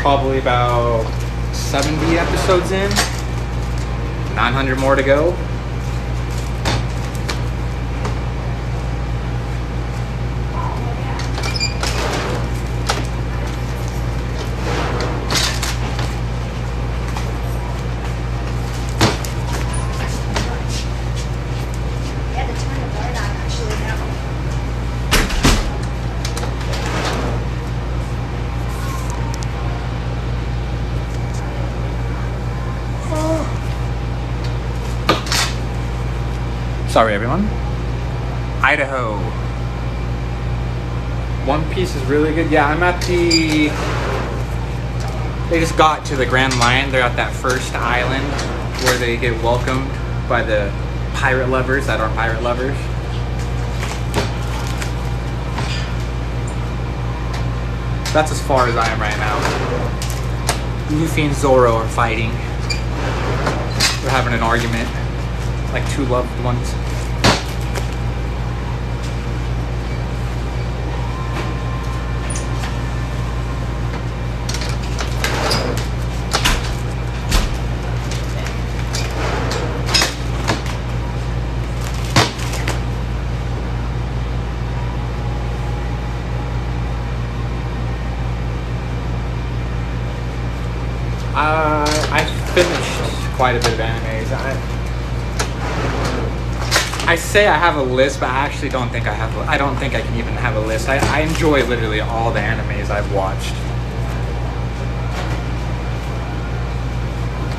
Probably about 70 episodes in. 900 more to go. Sorry, everyone. Idaho. One Piece is really good. Yeah, I'm at the... They just got to the Grand Line. They're at that first island where they get welcomed by the pirate lovers that aren't pirate lovers. That's as far as I am right now. Luffy and Zoro are fighting. They're having an argument. Like two loved ones. I finished quite a bit of animes. I say I have a list, but I actually don't think I have. I don't think I can even have a list. I enjoy literally all the animes I've watched.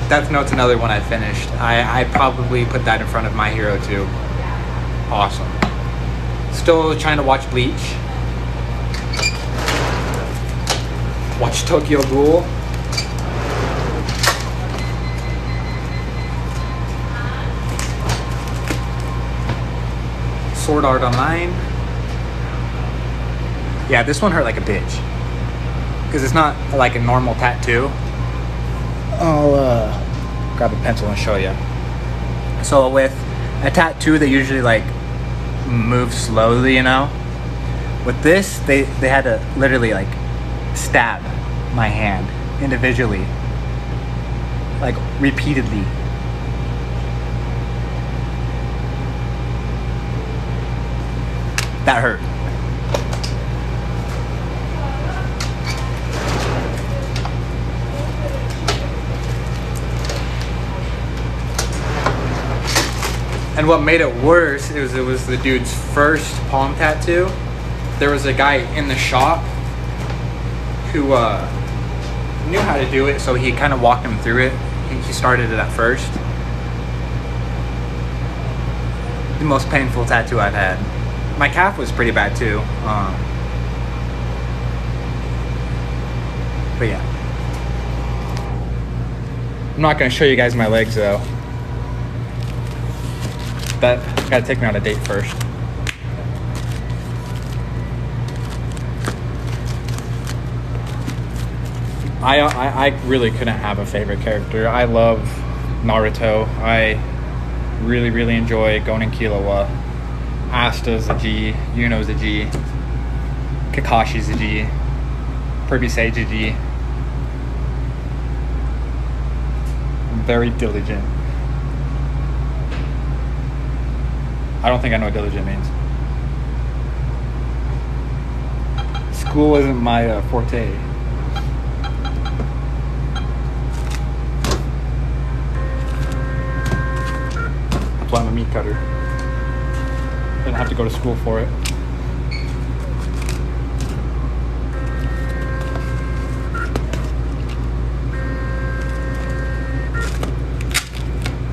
Death Note's another one I finished. I probably put that in front of My Hero too. Awesome. Still trying to watch Bleach. Watch Tokyo Ghoul. Sword Art Online. Yeah, this one hurt like a bitch. Because it's not like a normal tattoo. I'll grab a pencil and show you. So with a tattoo, they usually like move slowly, you know? With this, they had to literally like stab my hand individually. Like repeatedly. That hurt. And what made it worse, it was the dude's first palm tattoo. There was a guy in the shop who knew how to do it, so he kind of walked him through it. He started it at first. The most painful tattoo I've had. My calf was pretty bad too. But yeah. I'm not gonna show you guys my legs though. That gotta take me on a date first. I really couldn't have a favorite character. I love Naruto. I really enjoy Gon and Killua. Asta's a G, Yuno's a G, Kakashi's a G, Perby Sage a G. I'm very diligent. I don't think I know what diligent means. School isn't my forte. I'm a meat cutter. Didn't have to go to school for it.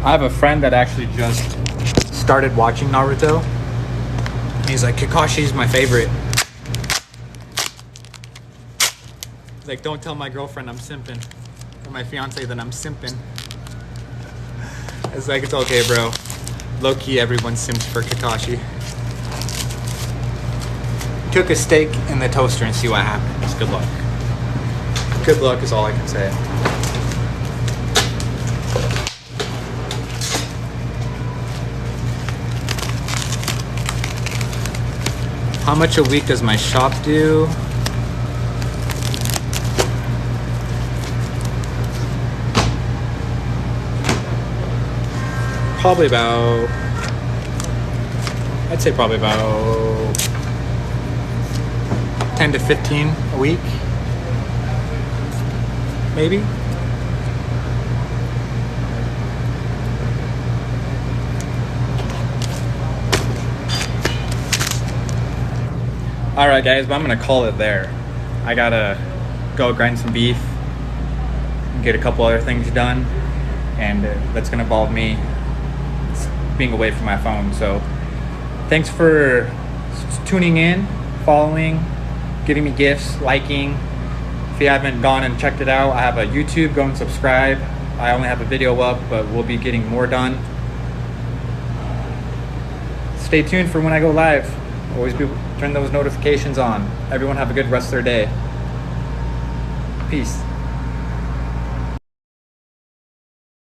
I have a friend that actually just started watching Naruto. He's like, Kakashi's my favorite. He's like, don't tell my girlfriend I'm simping. Or my fiance that I'm simping. It's like, it's okay, bro. Low-key, everyone simps for Kakashi. Cook a steak in the toaster and see what happens. Good luck. Good luck is all I can say. How much a week does my shop do? Probably about, I'd say probably about 10 to 15 a week, maybe. All right, guys, but I'm gonna call it there. I gotta go grind some beef, get a couple other things done, and that's gonna involve me being away from my phone. So thanks for tuning in, following, giving me gifts, liking. If you haven't gone and checked it out, I have a YouTube. Go and subscribe. I only have a video up, but we'll be getting more done. Stay tuned for when I go live. Always turn those notifications on. Everyone have a good rest of their day. Peace.